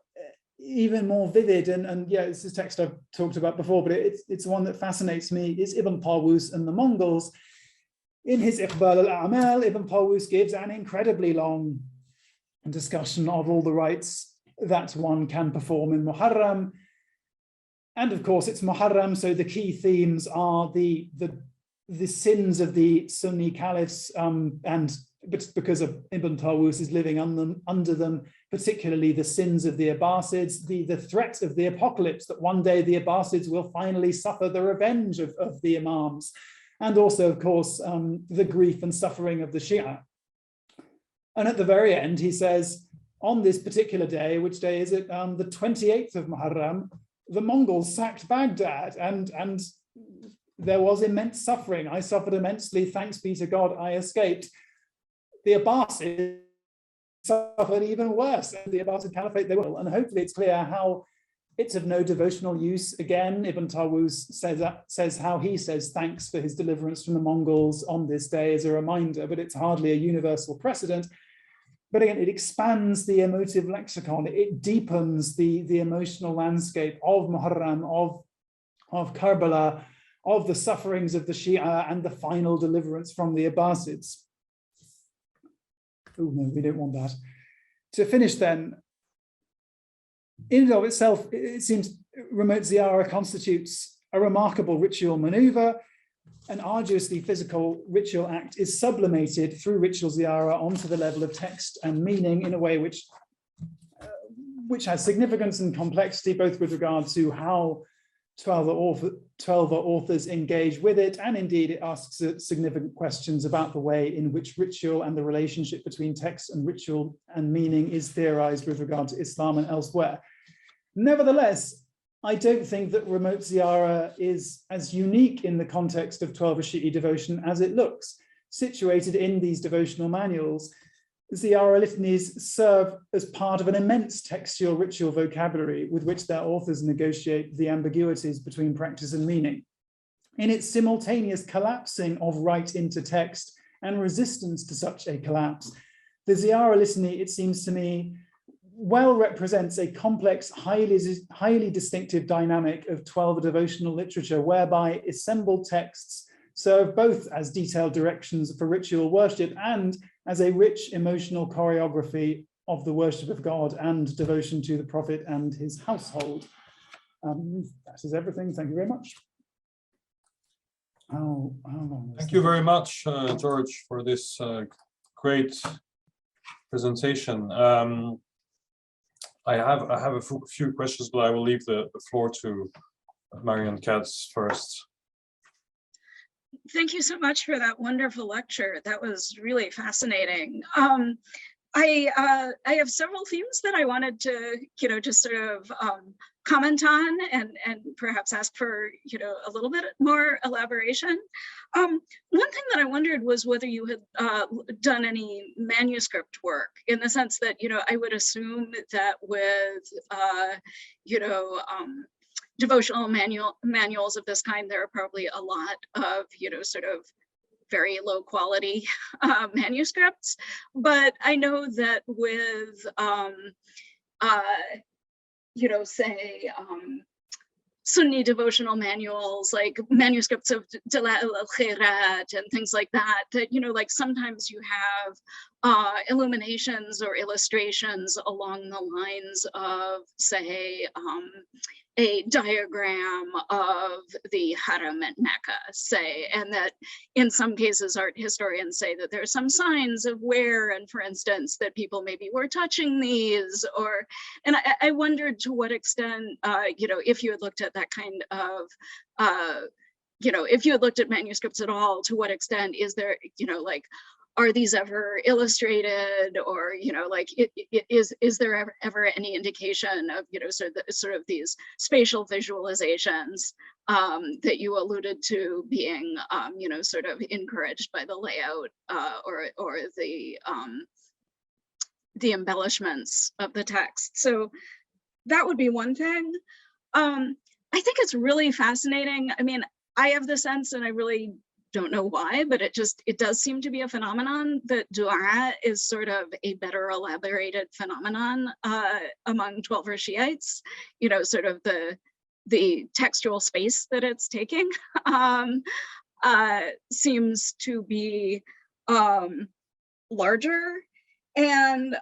vivid, and yeah, it's a text I've talked about before, but it's one that fascinates me, is Ibn Tawus and the Mongols. In his Iqbal al-A'mal, Ibn Tawus gives an incredibly long discussion of all the rites that one can perform in Muharram. And of course, it's Muharram, so the key themes are the sins of the Sunni caliphs, but because of Ibn Tawus is living under them, particularly the sins of the Abbasids, the threat of the apocalypse, that one day the Abbasids will finally suffer the revenge of the Imams, and also, of course, the grief and suffering of the Shi'a. And at the very end, he says, on this particular day, which day is it? The 28th of Muharram, the Mongols sacked Baghdad, and there was immense suffering. I suffered immensely, thanks be to God, I escaped. The Abbasids suffered even worse. The Abbasid Caliphate, they will. And hopefully it's clear how it's of no devotional use. Again, Ibn Tawus says how he says thanks for his deliverance from the Mongols on this day as a reminder, but it's hardly a universal precedent. But again, it expands the emotive lexicon. It deepens the emotional landscape of Muharram, of Karbala, of the sufferings of the Shi'a and the final deliverance from the Abbasids. Oh no, we don't want that. To finish then, in and of itself, it seems remote ziyara constitutes a remarkable ritual maneuver. An arduously physical ritual act is sublimated through ritual ziyara onto the level of text and meaning in a way which has significance and complexity, both with regard to how 12 authors engage with it, and indeed it asks significant questions about the way in which ritual and the relationship between text and ritual and meaning is theorized with regard to Islam and elsewhere. Nevertheless, I don't think that remote ziyara is as unique in the context of 12 Shi'i devotion as it looks. Situated in these devotional manuals, Ziyara litanies serve as part of an immense textual ritual vocabulary with which their authors negotiate the ambiguities between practice and meaning. In its simultaneous collapsing of rite into text and resistance to such a collapse, the Ziyara litany, it seems to me, well represents a complex, highly distinctive dynamic of 12 devotional literature, whereby assembled texts serve both as detailed directions for ritual worship and as a rich emotional choreography of the worship of God and devotion to the Prophet and his household. That is everything. Thank you very much. How long? Thank you very much, George, for this great presentation. I have a few questions, but I will leave the floor to Marion Katz first. Thank you so much for that wonderful lecture. That was really fascinating. I have several themes that I wanted to, just sort of comment on and perhaps ask for, a little bit more elaboration. One thing that I wondered was whether you had done any manuscript work, in the sense that, I would assume that with, devotional manuals of this kind, there are probably a lot of, sort of very low quality manuscripts. But I know that with, say, Sunni devotional manuals, like manuscripts of Dala'il al-Khairat and things like that, like sometimes you have illuminations or illustrations along the lines of, say, a diagram of the Haram at Mecca, say, and that in some cases art historians say that there's some signs of wear, and for instance, that people maybe were touching these, and I wondered to what extent, if you had looked at that kind of, if you had looked at manuscripts at all, to what extent is there, like, are these ever illustrated, or is there ever any indication of sort of these spatial visualizations that you alluded to being sort of encouraged by the layout or the embellishments of the text? So that would be one thing. I think it's really fascinating. I mean, I have the sense, and I really don't know why, but it does seem to be a phenomenon that dua is sort of a better elaborated phenomenon among Twelver Shiites, sort of the textual space that it's taking seems to be larger. And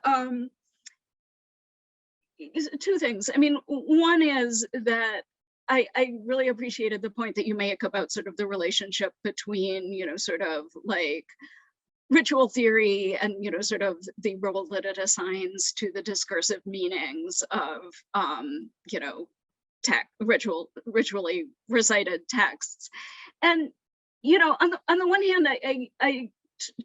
two things. I mean, one is that I really appreciated the point that you make about sort of the relationship between, sort of like ritual theory and, sort of the role that it assigns to the discursive meanings of, ritually recited texts. And, on the one hand,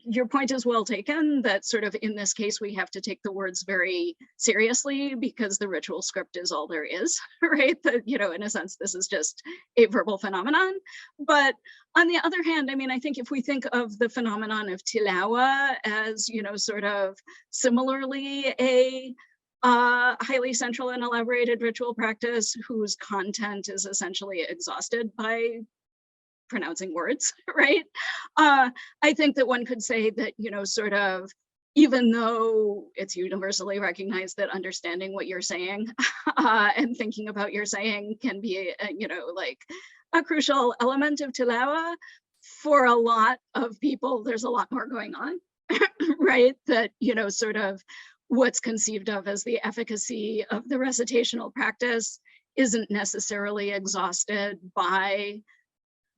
your point is well taken, that sort of in this case, we have to take the words very seriously because the ritual script is all there is, right? That, in a sense, this is just a verbal phenomenon. But on the other hand, I mean, I think if we think of the phenomenon of tilawa as, sort of similarly a highly central and elaborated ritual practice whose content is essentially exhausted by pronouncing words, right? I think that one could say that, sort of, even though it's universally recognized that understanding what you're saying and thinking about your saying can be, like a crucial element of tilawa, for a lot of people, there's a lot more going on, right? That, sort of what's conceived of as the efficacy of the recitational practice isn't necessarily exhausted by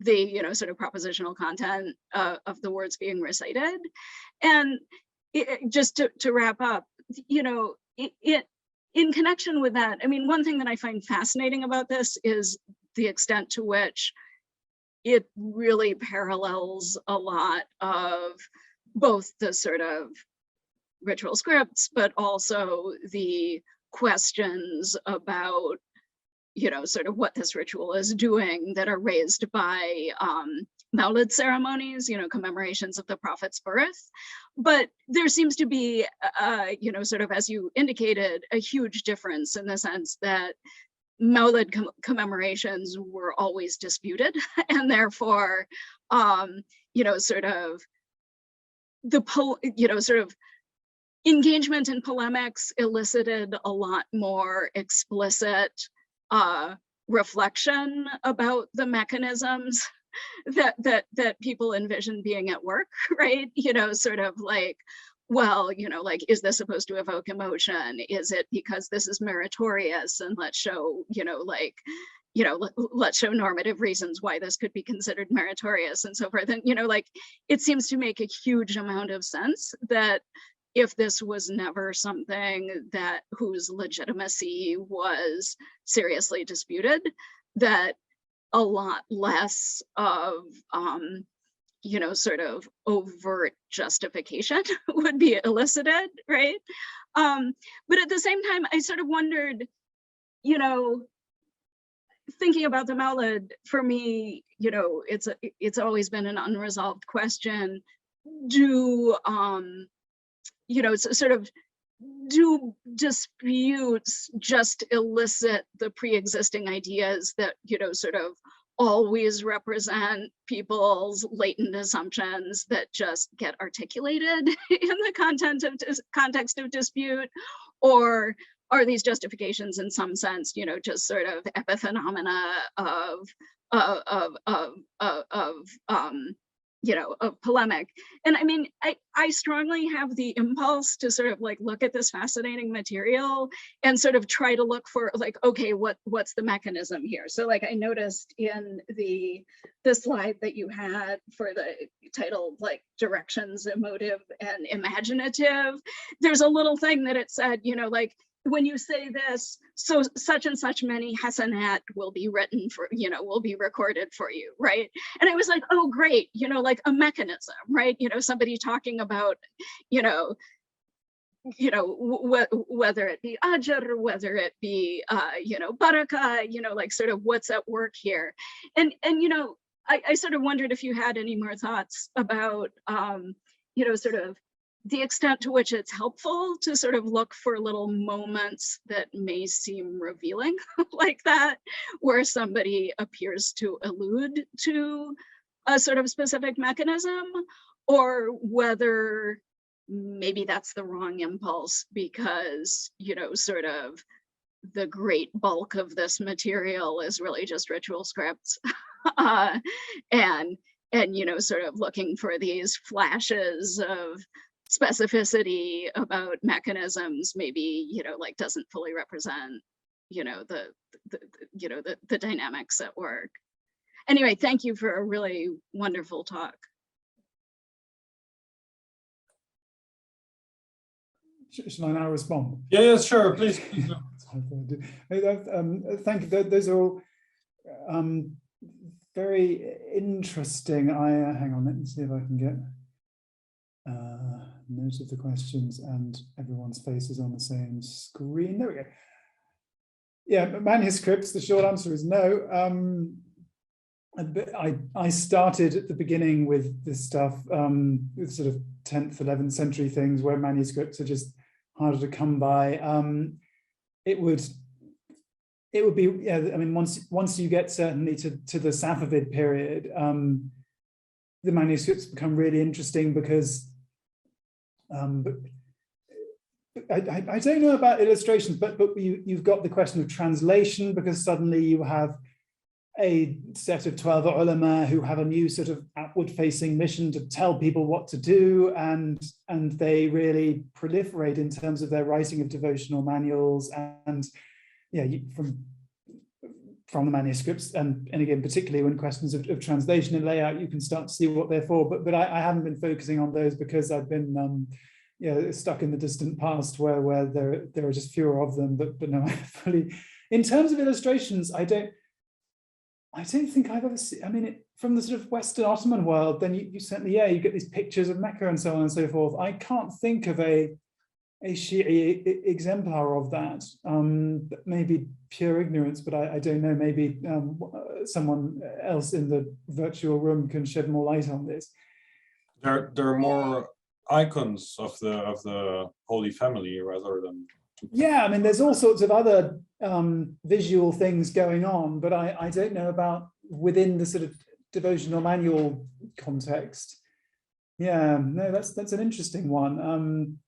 the sort of propositional content of the words being recited. And just to wrap up, in connection with that, I mean, one thing that I find fascinating about this is the extent to which it really parallels a lot of both the sort of ritual scripts, but also the questions about sort of what this ritual is doing that are raised by Mawlid ceremonies, commemorations of the Prophet's birth. But there seems to be, sort of, as you indicated, a huge difference in the sense that Mawlid commemorations were always disputed, and therefore, sort of sort of engagement in polemics elicited a lot more explicit reflection about the mechanisms that people envision being at work, right? Sort of like well, like, is this supposed to evoke emotion? Is it because this is meritorious? And let's show, let's show normative reasons why this could be considered meritorious and so forth. And, like, it seems to make a huge amount of sense that if this was never something that whose legitimacy was seriously disputed, that a lot less of, sort of overt justification would be elicited, right? But at the same time, I sort of wondered, thinking about the Mawlid, for me, it's always been an unresolved question. Do do disputes just elicit the pre-existing ideas that sort of always represent people's latent assumptions that just get articulated in the context of dispute? Or are these justifications in some sense, just sort of epiphenomena of polemic? And I mean, I strongly have the impulse to sort of like look at this fascinating material and sort of try to look for like, okay, what's the mechanism here? So like I noticed in the slide that you had for the title, like directions, emotive and imaginative, there's a little thing that it said, like, when you say this, so such and such many hasanat will be written for, will be recorded for you, right? And I was like, oh, great, like a mechanism, right? Somebody talking about, whether it be ajr, whether it be, barakah, like sort of what's at work here. And I sort of wondered if you had any more thoughts about, sort of the extent to which it's helpful to sort of look for little moments that may seem revealing like that, where somebody appears to allude to a sort of specific mechanism, or whether maybe that's the wrong impulse because, sort of the great bulk of this material is really just ritual scripts. And sort of looking for these flashes of specificity about mechanisms maybe like doesn't fully represent the dynamics at work. Anyway, thank you for a really wonderful talk. Should I now respond? Yeah, sure, please. Thank you. Those are all very interesting. Hang on, let me see if I can get note of the questions and everyone's faces on the same screen. There we go. Yeah, manuscripts, the short answer is no. I started at the beginning with this stuff, with sort of 10th, 11th century things where manuscripts are just harder to come by. It would be, yeah, I mean, once you get certainly to the Safavid period, the manuscripts become really interesting because I don't know about illustrations, but you've got the question of translation, because suddenly you have a set of 12 ulama who have a new sort of outward-facing mission to tell people what to do, and they really proliferate in terms of their writing of devotional manuals, and yeah, from the manuscripts, and again, particularly when questions of translation and layout, you can start to see what they're for. But I haven't been focusing on those because I've been stuck in the distant past where there are just fewer of them. But no, fully. In terms of illustrations, I don't think I've ever seen. I mean, from the sort of Western Ottoman world, then you certainly, yeah, you get these pictures of Mecca and so on and so forth. I can't think of a Shi'i exemplar of that. Maybe pure ignorance, but I don't know. Maybe someone else in the virtual room can shed more light on this. There are more icons of the Holy Family rather than. Yeah, I mean, there's all sorts of other visual things going on, but I don't know about within the sort of devotional manual context. Yeah, no, that's an interesting one.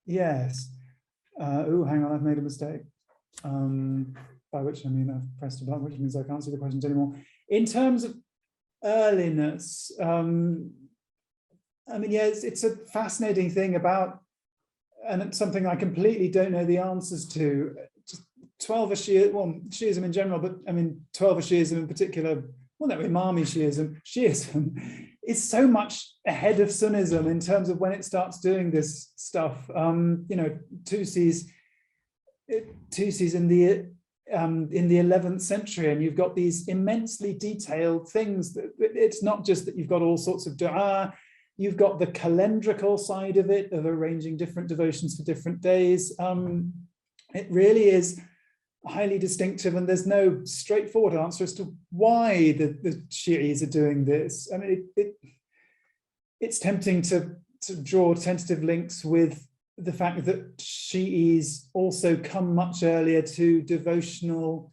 Yes. Oh, hang on, I've made a mistake. By which I mean I've pressed a button, which means I can't see the questions anymore. In terms of earliness, I mean, yeah, it's a fascinating thing about, and it's something I completely don't know the answers to. Just 12 Shi'ism, well, Shi'ism in general, but I mean, 12 Shi'ism in particular, well, no, Imami Shi'ism is so much ahead of Sunnism in terms of when it starts doing this stuff. You know, Tusi's in the 11th century, and you've got these immensely detailed things. That it's not just that you've got all sorts of dua, you've got the calendrical side of it, of arranging different devotions for different days. It really is highly distinctive, and there's no straightforward answer as to why the Shi'is are doing this. I mean, it's tempting to draw tentative links with the fact that Shi'is also come much earlier to devotional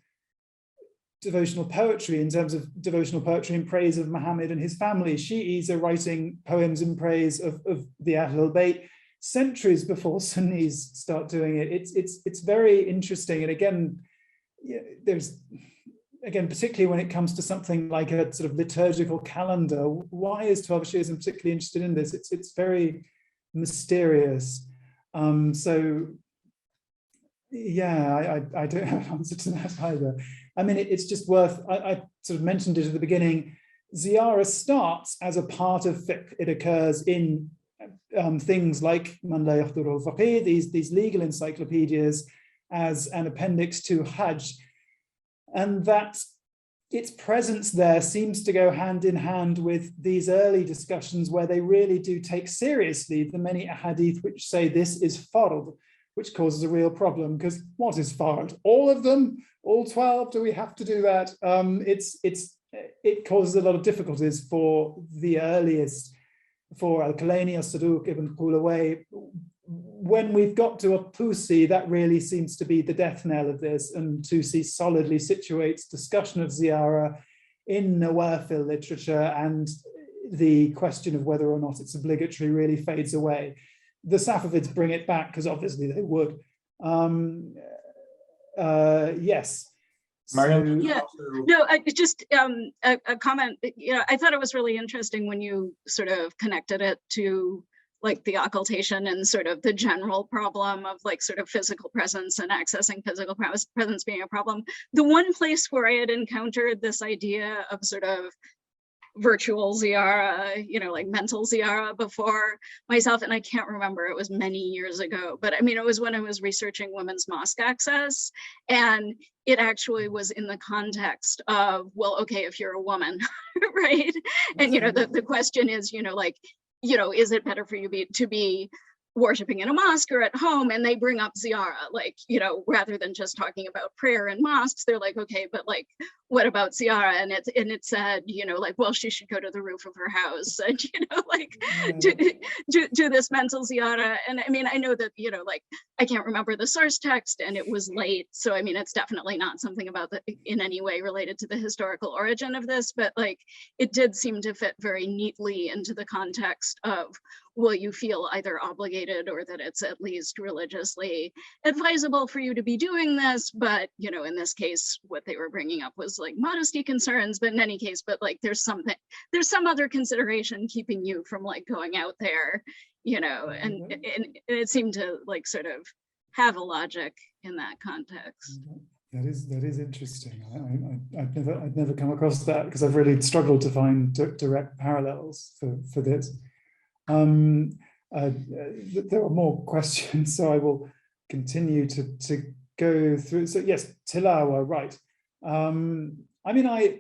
poetry, in terms of devotional poetry in praise of Muhammad and his family. Shi'is are writing poems in praise of the Ahlul Bayt centuries before Sunnis start doing it. It's very interesting. And again, particularly when it comes to something like a sort of liturgical calendar, why is 12 Shi'ism particularly interested in this? It's very mysterious. So yeah, I don't have an answer to that either. I mean, it's just worth, I sort of mentioned it at the beginning, Ziyara starts as a part of fiqh. It occurs in things like Man la yahduru al-faqih, these legal encyclopedias, as an appendix to Hajj, and that its presence there seems to go hand in hand with these early discussions where they really do take seriously the many ahadith which say this is fard, which causes a real problem, because what is fard? All of them? All 12? Do we have to do that? It causes a lot of difficulties for the earliest, for Al-Kulaini, As-Saduq, Ibn Qulaway. When we've got to a Tusi, that really seems to be the death knell of this, and Tusi solidly situates discussion of Ziyara in Nawafil literature, and the question of whether or not it's obligatory really fades away. The Safavids bring it back, because obviously they would. Yes. Mariam, yeah, no, just a comment. You know, I thought it was really interesting when you sort of connected it to like the occultation and sort of the general problem of like sort of physical presence and accessing physical presence being a problem. The one place where I had encountered this idea of sort of virtual Ziyara, you know, like mental Ziyara before myself, and I can't remember, it was many years ago, but I mean, it was when I was researching women's mosque access, and it actually was in the context of, well, okay, if you're a woman, right? And, you know, the question is, you know, like, you know, is it better for you to be worshiping in a mosque or at home? And they bring up Ziyara, like, you know, rather than just talking about prayer in mosques, they're like, okay, but like, what about Ziyara? And it said, you know, like, well, she should go to the roof of her house and, you know, like do this mental Ziyara. And I mean, I know that, you know, like, I can't remember the source text and it was late. So, I mean, it's definitely not something about in any way related to the historical origin of this, but like, it did seem to fit very neatly into the context of, will you feel either obligated or that it's at least religiously advisable for you to be doing this? But, you know, in this case, what they were bringing up was like modesty concerns, but in any case, but like there's some other consideration keeping you from like going out there, you know, and it seemed to like sort of have a logic in that context. That is interesting. I'd never come across that, because I've really struggled to find direct parallels for this. There are more questions, so I will continue to go through. So yes, tilawa, right. I mean,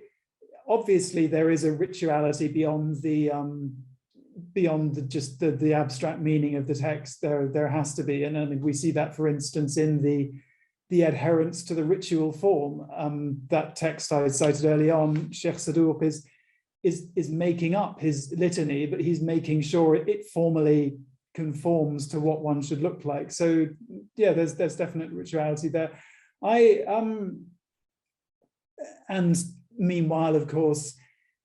obviously there is a rituality beyond just the abstract meaning of the text. There has to be, and I mean, we see that, for instance, in the adherence to the ritual form. That text I cited early on, Sheikh Saduq is making up his litany, but he's making sure it formally conforms to what one should look like. So yeah, there's definite rituality there. And meanwhile, of course,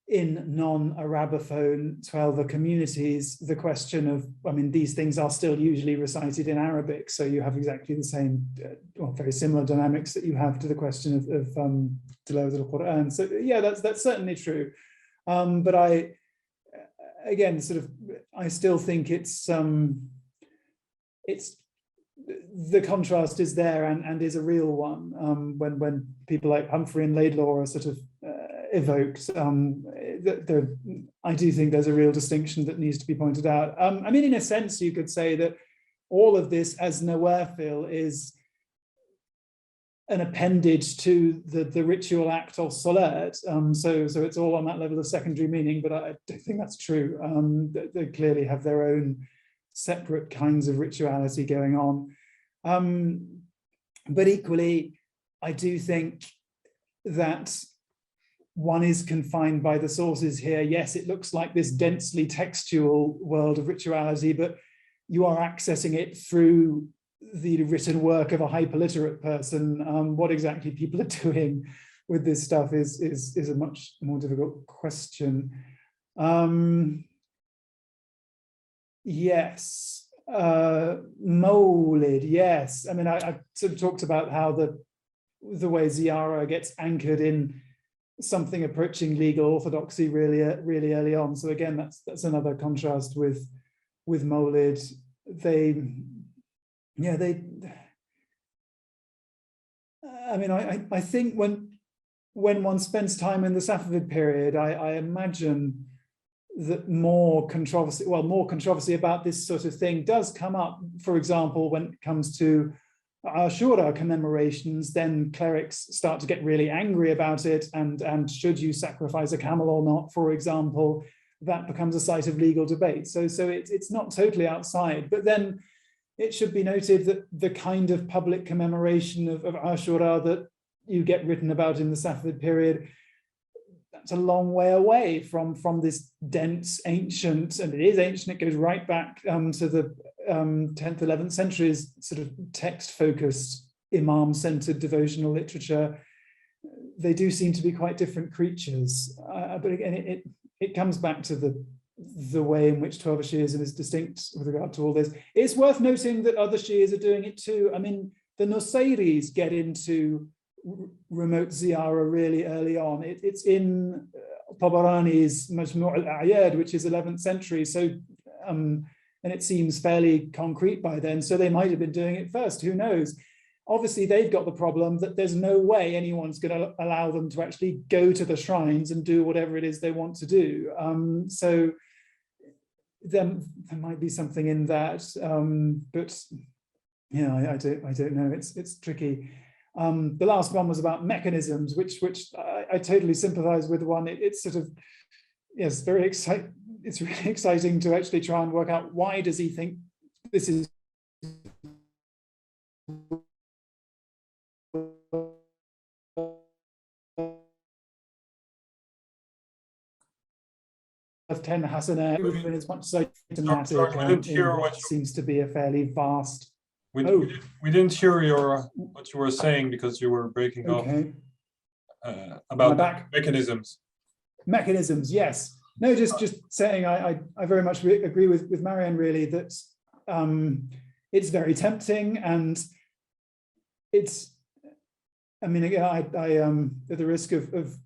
in non-Arabophone 12er communities, the question of, I mean, these things are still usually recited in Arabic, so you have exactly the same, or very similar dynamics that you have to the question of Tilawat al-Quran. So yeah, that's certainly true. But again, sort of, I still think it's the contrast is there and is a real one when people like Humphrey and Laidlaw are sort of evoked. I do think there's a real distinction that needs to be pointed out. I mean, in a sense, you could say that all of this, as Nawafil, is an appendage to the ritual act of salat. So it's all on that level of secondary meaning, but I don't think that's true. They clearly have their own separate kinds of rituality going on. But equally, I do think that one is confined by the sources here. Yes, it looks like this densely textual world of rituality, but you are accessing it through the written work of a hyperliterate person. What exactly people are doing with this stuff is a much more difficult question. Yes, Mawlid, yes. I mean, I sort of talked about how the way Ziyara gets anchored in something approaching legal orthodoxy really early on. So again, that's another contrast with Mawlid. I mean, I think when one spends time in the Safavid period, I imagine that more controversy about this sort of thing does come up. For example, when it comes to Ashura commemorations, then clerics start to get really angry about it, and should you sacrifice a camel or not, for example, that becomes a site of legal debate. So it's not totally outside, but then it should be noted that the kind of public commemoration of Ashura that you get written about in the Safavid period, that's a long way away from this dense, ancient, and it is ancient, it goes right back to the 10th, 11th centuries, sort of text-focused, imam-centered devotional literature. They do seem to be quite different creatures. But again, it comes back to the way in which 12 Shi'ism is distinct with regard to all this. It's worth noting that other Shi'is are doing it too. I mean, the Nusayris get into remote Ziyara really early on. It's in Tabarani's Majmu' al-A'yad, which is 11th century. So, and it seems fairly concrete by then. So they might have been doing it first, who knows? Obviously, they've got the problem that there's no way anyone's going to allow them to actually go to the shrines and do whatever it is they want to do. So there might be something in that, but yeah, I don't know. It's tricky. The last one was about mechanisms, which I totally sympathise with. It's sort of, yes, very exciting. It's really exciting to actually try and work out why does he think this is of 10 Hasanah, even as much as it seems to be a fairly vast. We didn't hear what you were saying because you were breaking off about mechanisms. Mechanisms, yes. No, just saying I very much agree with Marianne, really, that it's very tempting, and it's, I mean, again, I at the risk of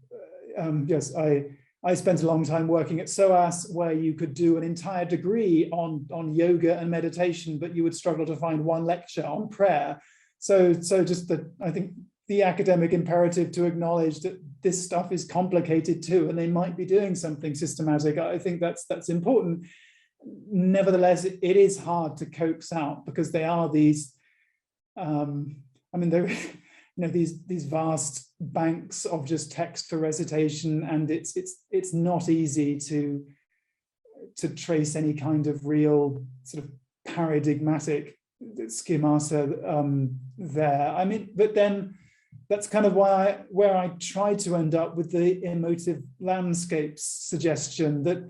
yes, I spent a long time working at SOAS, where you could do an entire degree on yoga and meditation, but you would struggle to find one lecture on prayer. So just I think the academic imperative to acknowledge that this stuff is complicated too, and they might be doing something systematic. I think that's important. Nevertheless, it is hard to coax out, because they are these, I mean, they're, these vast banks of just text for recitation, and it's not easy to trace any kind of real sort of paradigmatic schemata there. I mean, but then that's kind of where I try to end up with the emotive landscapes suggestion, that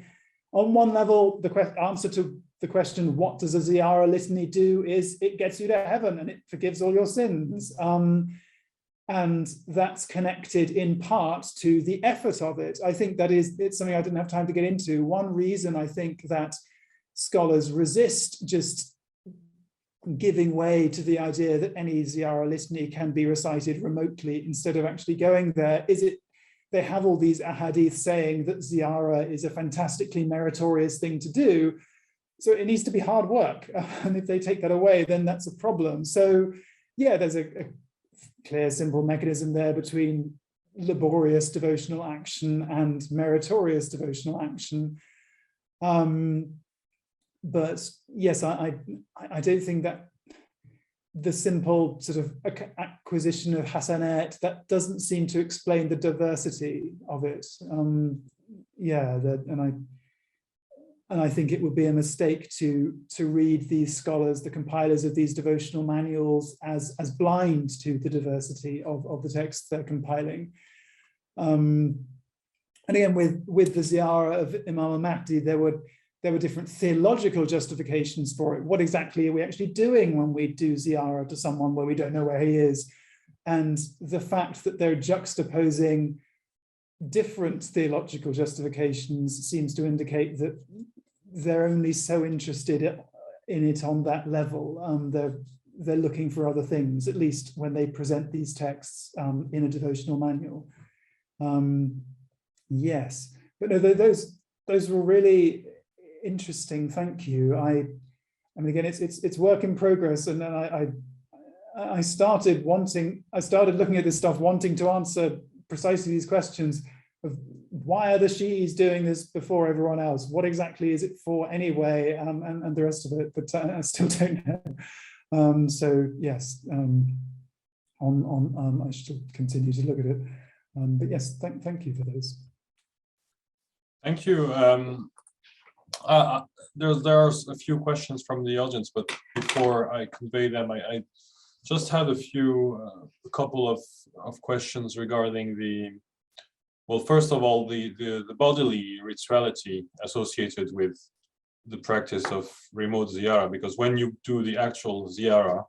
on one level, the answer to the question, what does a Ziyara litany do, is it gets you to heaven and it forgives all your sins. And that's connected in part to the effort of it. I think it's something I didn't have time to get into. One reason I think that scholars resist just giving way to the idea that any Ziyara litany can be recited remotely instead of actually going there is they have all these ahadith saying that ziyara is a fantastically meritorious thing to do. So it needs to be hard work. And if they take that away, then that's a problem. So yeah, there's a clear, simple mechanism there between laborious devotional action and meritorious devotional action. But yes, I don't think that the simple sort of acquisition of hasanat, that doesn't seem to explain the diversity of it. And I think it would be a mistake to read these scholars, the compilers of these devotional manuals, as blind to the diversity of the texts they're compiling. And again, with the Ziyara of Imam al-Mahdi, there were different theological justifications for it. What exactly are we actually doing when we do Ziyara to someone where we don't know where he is? And the fact that they're juxtaposing different theological justifications seems to indicate that they're only so interested in it on that level. They're looking for other things, at least when they present these texts in a devotional manual. Yes, but no, those were really interesting. Thank you. I mean, again, it's work in progress, and then I started looking at this stuff, wanting to answer precisely these questions of why are the Shi'is doing this before everyone else? What exactly is it for anyway? And the rest of it, but I still don't know. So yes, I should continue to look at it. But yes, thank you for those. Thank you. There's a few questions from the audience, but before I convey them, I just had a couple of questions regarding well, first of all, the bodily rituality associated with the practice of remote ziyara, because when you do the actual ziyara,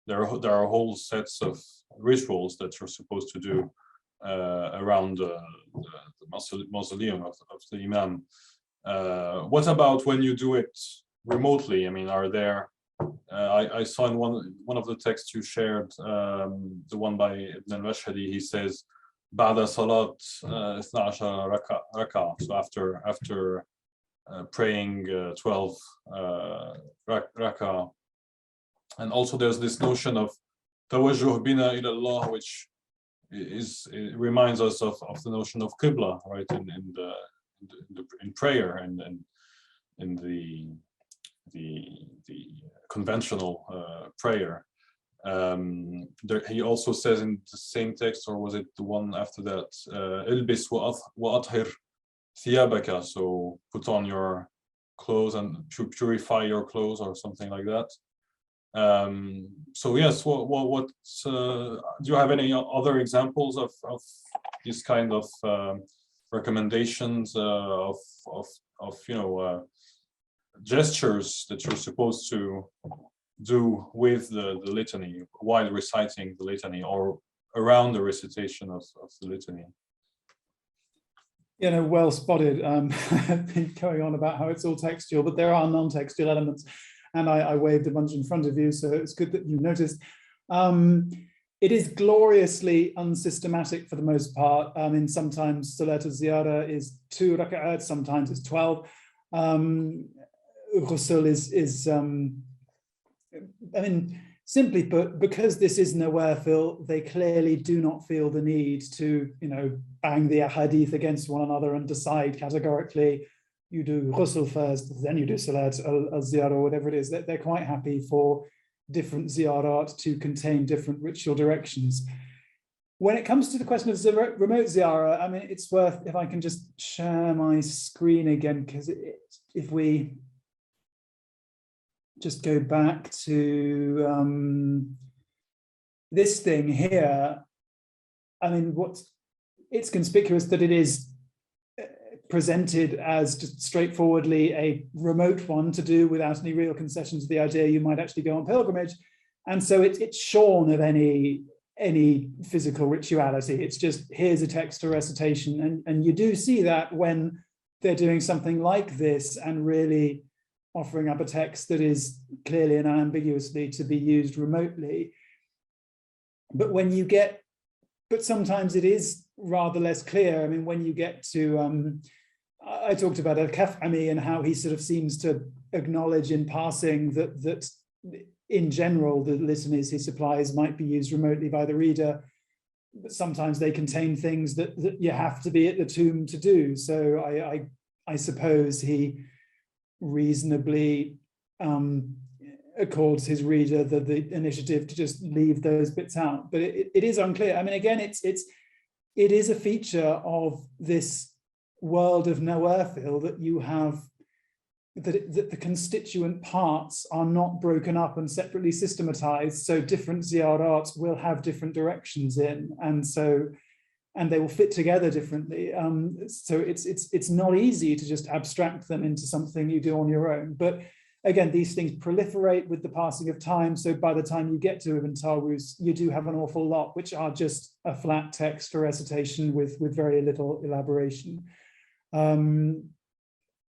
there are whole sets of rituals that you're supposed to do around the mausoleum of the imam. What about when you do it remotely? I mean, are there? I saw in one of the texts you shared, the one by Ibn al-Mashhadi, he says, "Ba'da salat 12 raka." So after praying 12 raka, and also there's this notion of tawajjuh bina ila Allah, which it reminds us of the notion of qibla, right? In prayer and in the conventional prayer. He also says in the same text, or was it the one after that, "Ilbis wa athhir thiyabaka," so put on your clothes and purify your clothes, or something like that. So yes, what do you have any other examples of this kind of recommendations of gestures that you're supposed to do with the litany while reciting the litany, or around the recitation of the litany? Well spotted. I've been going on about how it's all textual, but there are non-textual elements, and I waved a bunch in front of you, so it's good that you noticed. It is gloriously unsystematic for the most part. Sometimes Salat al-Ziyara is 2 raka'at, sometimes it's 12. Ghusl is simply put, because this is nawafil, they clearly do not feel the need to, bang the ahadith against one another and decide categorically, you do ghusl first, then you do Salat al-Ziyara, or whatever it is. They're quite happy for different ziyarat to contain different ritual directions. When it comes to the question of remote ziyara, it's worth, if I can just share my screen again, because if we just go back to this thing here, it's conspicuous that it is presented as just straightforwardly a remote one to do without any real concessions to the idea you might actually go on pilgrimage. And so it's shorn of any physical rituality. It's just, here's a text or recitation. And you do see that when they're doing something like this and really offering up a text that is clearly and unambiguously to be used remotely. But sometimes it is rather less clear. I mean, when you get to, I talked about Al-Kaf'ami and how he sort of seems to acknowledge in passing that in general, the litanies he supplies might be used remotely by the reader, but sometimes they contain things that you have to be at the tomb to do. So I suppose he reasonably accords his reader the initiative to just leave those bits out. But it is unclear. I mean, again, it is a feature of this world of Nawafil that you have, that the constituent parts are not broken up and separately systematized. So different ziyarat will have different directions in, and they will fit together differently. So it's not easy to just abstract them into something you do on your own. But again, these things proliferate with the passing of time. So by the time you get to Ibn Tawus, you do have an awful lot, which are just a flat text or recitation with very little elaboration.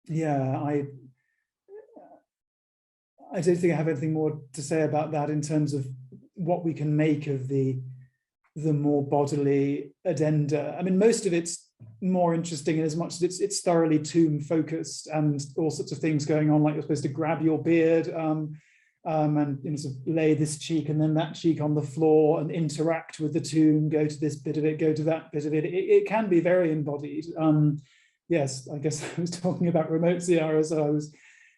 Yeah, I don't think I have anything more to say about that in terms of what we can make of the more bodily addenda. I mean, most of it's more interesting in as much as it's thoroughly tomb focused and all sorts of things going on, like you're supposed to grab your beard and sort of lay this cheek and then that cheek on the floor and interact with the tomb, go to this bit of it, go to that bit of it. It can be very embodied. Yes, I guess I was talking about remote Ziyara, so I was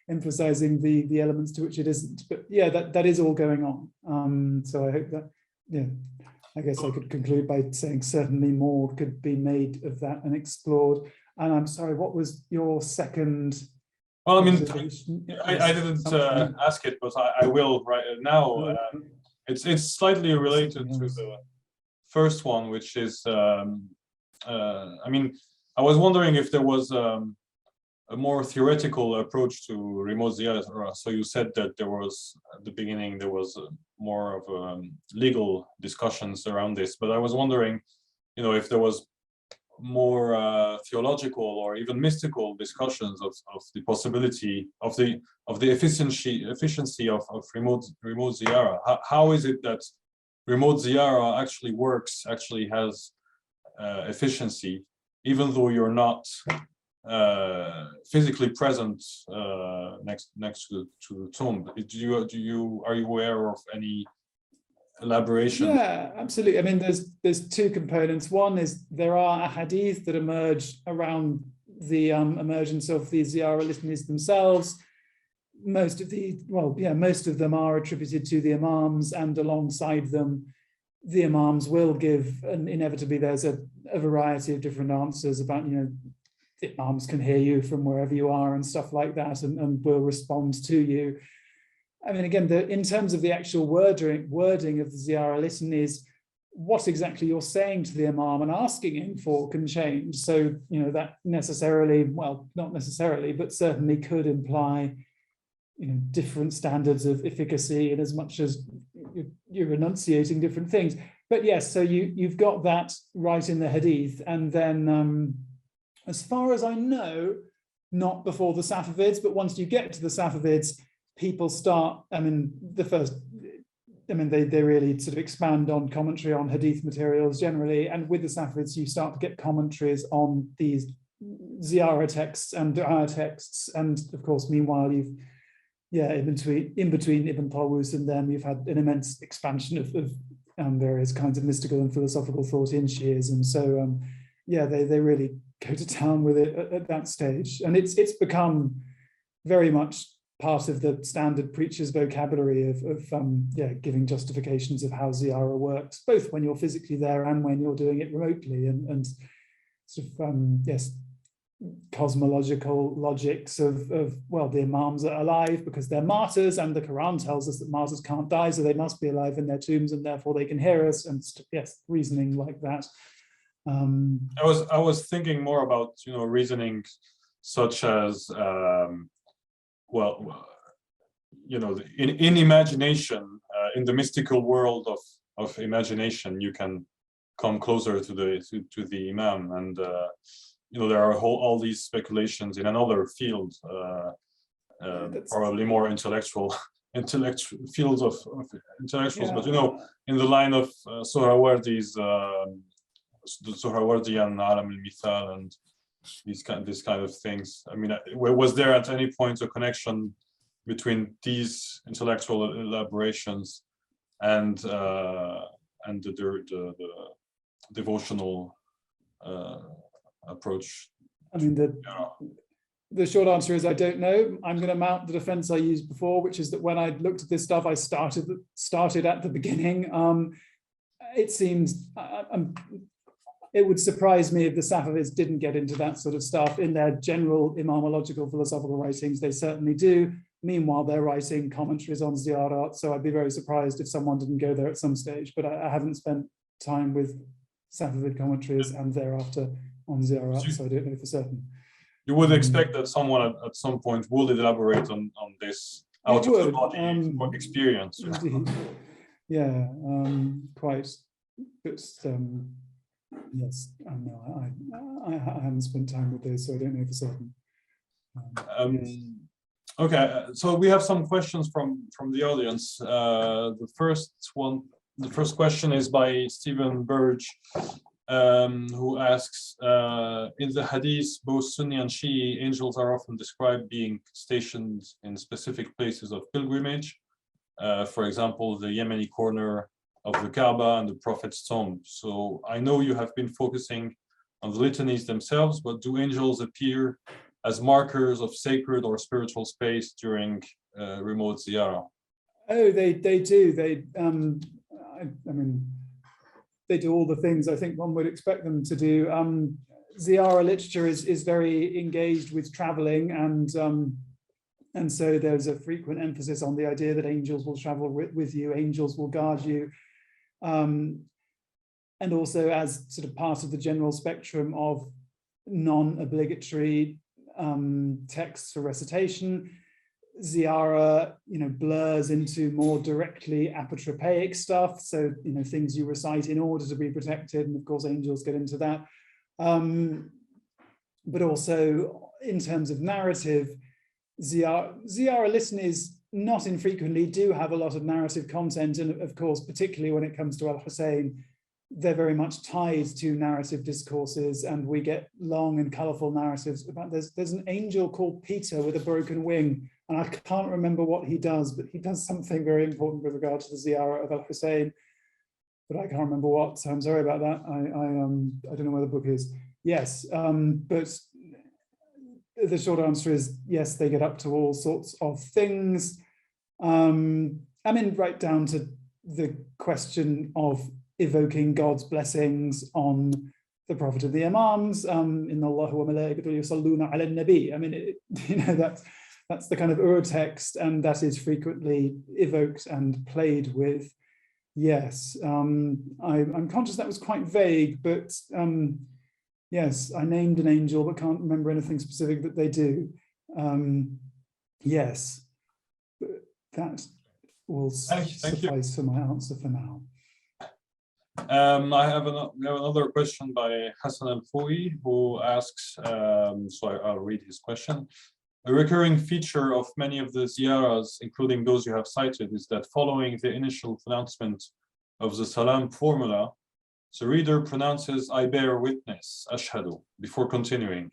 emphasizing the elements to which it isn't. But yeah, that is all going on. So I hope that, yeah, I guess I could conclude by saying certainly more could be made of that and explored. And I'm sorry, what was your second? Well, I mean, I didn't ask it, but I will right now. It's slightly related to the first one, which is, I mean, I was wondering if there was a more theoretical approach to remote Ziyara. So you said that there was, at the beginning, there was more of legal discussions around this, but I was wondering, you know, if there was more theological or even mystical discussions of the possibility of the efficiency of remote Ziyara. How is it that remote Ziyara actually works, actually has efficiency, even though you're not physically present next to the tomb? Are you aware of any elaboration? Yeah, absolutely. I mean, there's two components. One is there are hadith that emerge around the emergence of the Ziyara litanies themselves. Most of them are attributed to the imams, and alongside them, the imams will give, and inevitably there's a variety of different answers about, you know, the imams can hear you from wherever you are and stuff like that, and will respond to you. I mean, again, in terms of the actual wording of the Ziyara litanies, what exactly you're saying to the imam and asking him for can change. So, you know, that necessarily, well, not necessarily, but certainly could imply, you know, different standards of efficacy in as much as you're enunciating different things. But yes, so you've got that right in the hadith. And then, as far as I know, not before the Safavids, but once you get to the Safavids, people start, I mean, they really sort of expand on commentary on hadith materials generally. And with the Safavids, you start to get commentaries on these Ziyara texts and Du'a texts. And of course, meanwhile, in between Ibn Tawus and them, you've had an immense expansion of various kinds of mystical and philosophical thought in Shi'ism. So they really go to town with it at that stage. And it's become very much part of the standard preacher's vocabulary of giving justifications of how Ziyara works, both when you're physically there and when you're doing it remotely, and sort of cosmological logics of the imams are alive because they're martyrs, and the Quran tells us that martyrs can't die, so they must be alive in their tombs, and therefore they can hear us, and yes, reasoning like that. I was thinking more about, you know, reasoning such as you know, in imagination, in the mystical world of imagination, you can come closer to the Imam, and you know, there are all these speculations in another field, probably more intellectual fields of intellectuals, but you know, in the line of Sohrawardi's the Suhrawardi and Alam al-Mithal and this kind of things. I mean, was there at any point a connection between these intellectual elaborations and the devotional approach? I mean, the short answer is I don't know. I'm going to mount the defense I used before, which is that when I looked at this stuff, I started at the beginning. It seems it would surprise me if the Safavids didn't get into that sort of stuff in their general imamological philosophical writings. They certainly do. Meanwhile, they're writing commentaries on Ziyara, so I'd be very surprised if someone didn't go there at some stage. But I haven't spent time with Safavid commentaries and thereafter on Ziyara, so I don't know for certain. You would expect that someone at some point will elaborate on this out of the body experience. Indeed. Yeah, quite. But yes, no, I haven't spent time with this, so I don't know for certain. Yes. Okay, so we have some questions from the audience. The first question is by Stephen Burge, who asks, in the hadith, both Sunni and Shi'i angels are often described being stationed in specific places of pilgrimage. For example, the Yemeni corner of the Kaaba and the Prophet's tomb. So I know you have been focusing on the litanies themselves, but do angels appear as markers of sacred or spiritual space during remote ziyara? Oh, they do. I mean, they do all the things I think one would expect them to do. Ziyara literature is very engaged with traveling, and so there's a frequent emphasis on the idea that angels will travel with you, angels will guard you. And also as sort of part of the general spectrum of non-obligatory texts for recitation, Ziyara, blurs into more directly apotropaic stuff. So, things you recite in order to be protected. And of course, angels get into that. But also in terms of narrative, Ziyara litanies not infrequently do have a lot of narrative content. And of course, particularly when it comes to Al-Hussein, they're very much tied to narrative discourses, and we get long and colorful narratives about there's an angel called Peter with a broken wing, and I can't remember what he does, but he does something very important with regard to the Ziyara of Al-Hussein, but I can't remember what, so I'm sorry about that. I don't know where the book is. Yes, but the short answer is yes, they get up to all sorts of things. I mean, right down to the question of evoking God's blessings on the Prophet of the Imams, in Allah wa malaikatuhu yusalluna ala nabi. I mean, that's the kind of ur-text, and that is frequently evoked and played with. Yes, I'm conscious that was quite vague, but yes, I named an angel, but can't remember anything specific that they do. Yes, but that will suffice for my answer for now. I have another question by Hassan Al-Foui, who asks, so I'll read his question. A recurring feature of many of the ziyaras, including those you have cited, is that following the initial pronouncement of the salam formula, the reader pronounces "I bear witness," ashhadu, before continuing.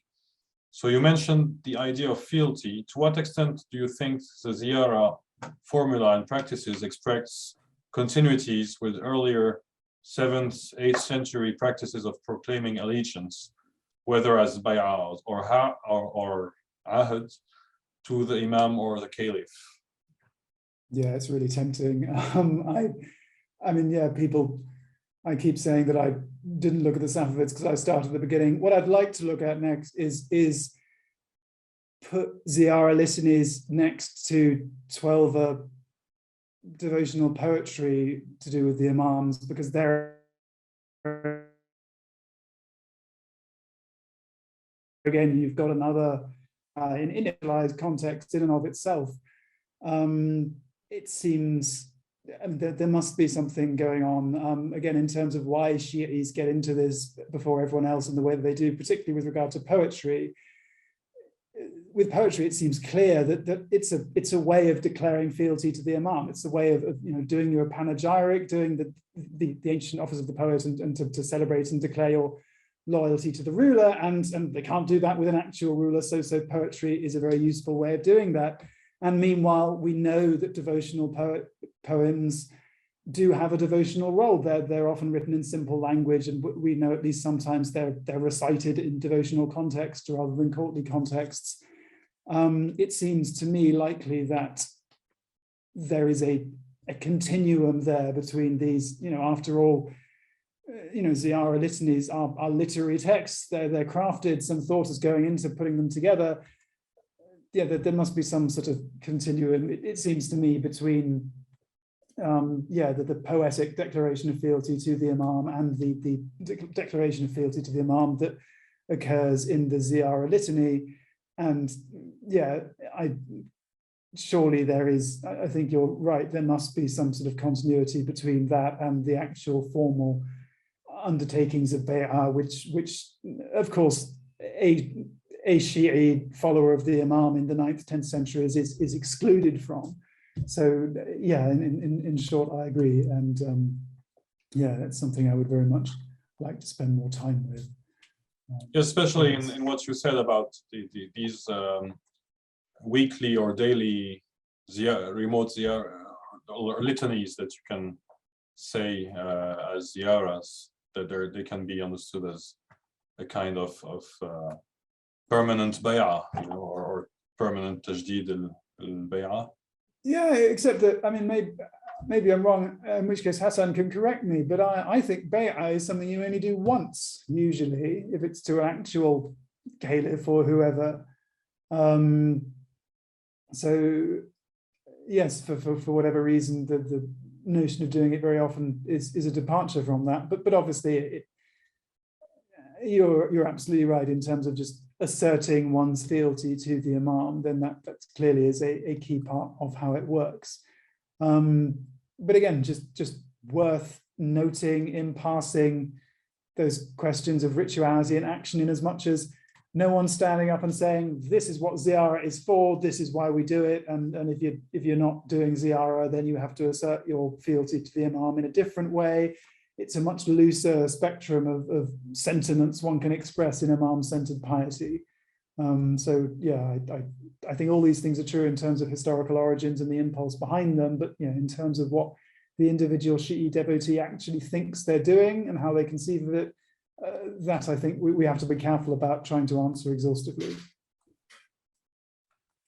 So you mentioned the idea of fealty. To what extent do you think the ziyara formula and practices express continuities with earlier 7th, 8th century practices of proclaiming allegiance, whether as bay'ah or ahad, to the imam or the caliph? Yeah, it's really tempting. I mean, yeah, I keep saying that I didn't look at the Safavids because I started at the beginning. What I'd like to look at next is put Ziyara litanies next to 12 devotional poetry to do with the imams, because they're, again, you've got another in individualized context in and of itself. It seems there must be something going on, again, in terms of why Shi'is get into this before everyone else in the way that they do, particularly with regard to poetry. with poetry, it seems clear that it's a way of declaring fealty to the imam. It's a way of doing your panegyric, doing the ancient office of the poet, and to celebrate and declare your loyalty to the ruler. And they can't do that with an actual ruler. So poetry is a very useful way of doing that. And meanwhile, we know that devotional poems do have a devotional role. They're often written in simple language, and we know at least sometimes they're recited in devotional context rather than courtly contexts. It seems to me likely that there is a continuum there between these, after all, Ziyara litanies are literary texts. They're crafted, some thought is going into putting them together. Yeah, there must be some sort of continuum, it seems to me, between the poetic declaration of fealty to the imam and the declaration of fealty to the imam that occurs in the Ziyara litany. And surely there is, I think you're right, there must be some sort of continuity between that and the actual formal undertakings of bay'ah, which of course a Shi'i follower of the imam in the 9th, 10th centuries is excluded from. So yeah, in short, I agree, and that's something I would very much like to spend more time with. Especially in what you said about these weekly or daily remote ziyara or litanies that you can say as ziyaras, that they can be understood as a kind of permanent bay'ah, or permanent tajdeed al-bay'ah. Yeah, except that, I mean, maybe I'm wrong, in which case Hassan can correct me, but I think bay'ah is something you only do once, usually, if it's to an actual caliph or whoever. So yes, for whatever reason, the notion of doing it very often is a departure from that. But obviously, you're absolutely right in terms of just asserting one's fealty to the imam. Then that clearly is a key part of how it works. But again, just worth noting in passing those questions of rituality and action, in as much as no one's standing up and saying, this is what Ziyara is for, this is why we do it, and if you're not doing Ziyara, then you have to assert your fealty to the imam in a different way. It's a much looser spectrum of sentiments one can express in imam-centered piety. So yeah, I think all these things are true in terms of historical origins and the impulse behind them, but in terms of what the individual Shi'i devotee actually thinks they're doing and how they conceive of it, that I think we have to be careful about trying to answer exhaustively.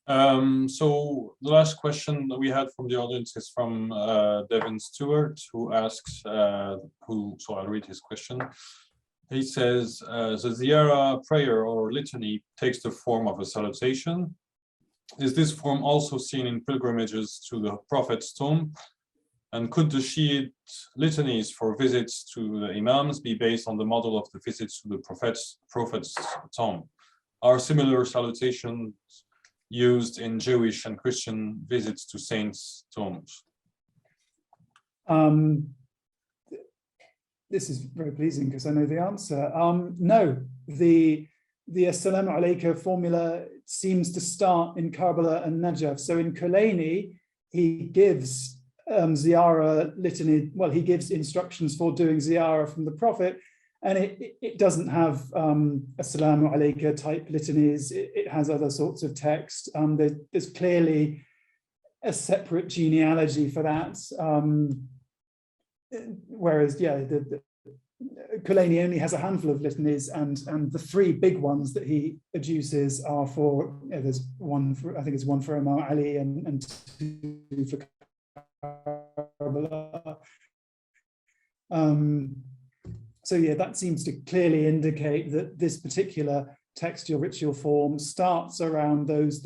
So the last question that we had from the audience is from Devin Stewart, who asks, so I'll read his question. He says, the Ziyara prayer or litany takes the form of a salutation. Is this form also seen in pilgrimages to the Prophet's tomb? And could the Shiite litanies for visits to the imams be based on the model of the visits to the Prophet's tomb? Are similar salutations used in Jewish and Christian visits to saints' tombs? This is very pleasing because I know the answer. No, the Assalamu Alaikum formula seems to start in Karbala and Najaf. So in Kulaini, he gives Ziyara litany, well, he gives instructions for doing Ziyara from the Prophet, and it doesn't have Assalamu Alaikum type litanies. It has other sorts of text. There's clearly a separate genealogy for that. Whereas, the Kulaini only has a handful of litanies, and the three big ones that he adduces are for, there's one for, I think it's one for Imam Ali and two for Karbala. So yeah, that seems to clearly indicate that this particular textual ritual form starts around those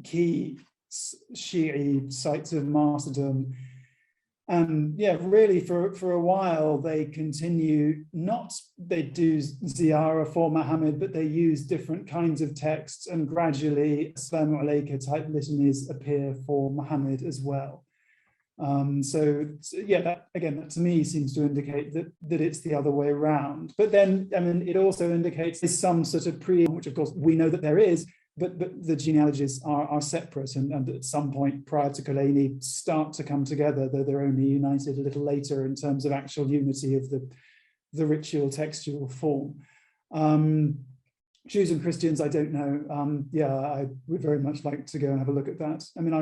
key Shi'i sites of martyrdom. And yeah, really for a while they continue, they do Ziyara for Muhammad, but they use different kinds of texts, and gradually Assalamu Alaikum type litanies appear for Muhammad as well. So yeah, that to me seems to indicate that it's the other way around. But then, I mean, it also indicates there's some sort of which of course we know that there is, but the genealogies are separate, and at some point prior to Khomeini start to come together, though they're only united a little later in terms of actual unity of the ritual textual form. Jews and Christians, I don't know. Yeah, I would very much like to go and have a look at that. I mean,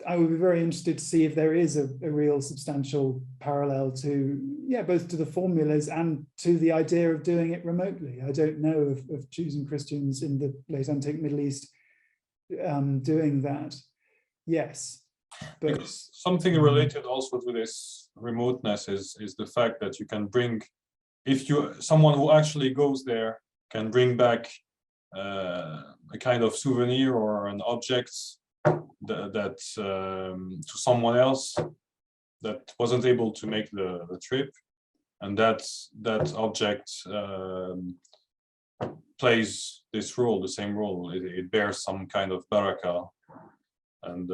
I would be very interested to see if there is a real substantial parallel to, yeah, both to the formulas and to the idea of doing it remotely. I don't know of Jews and Christians in the late antique Middle East doing that. Yes, but because something related also to this remoteness is the fact that you can bring, if someone who actually goes there can bring back a kind of souvenir or an object that to someone else that wasn't able to make the trip, and that object plays this role, the same role. It bears some kind of barakah, and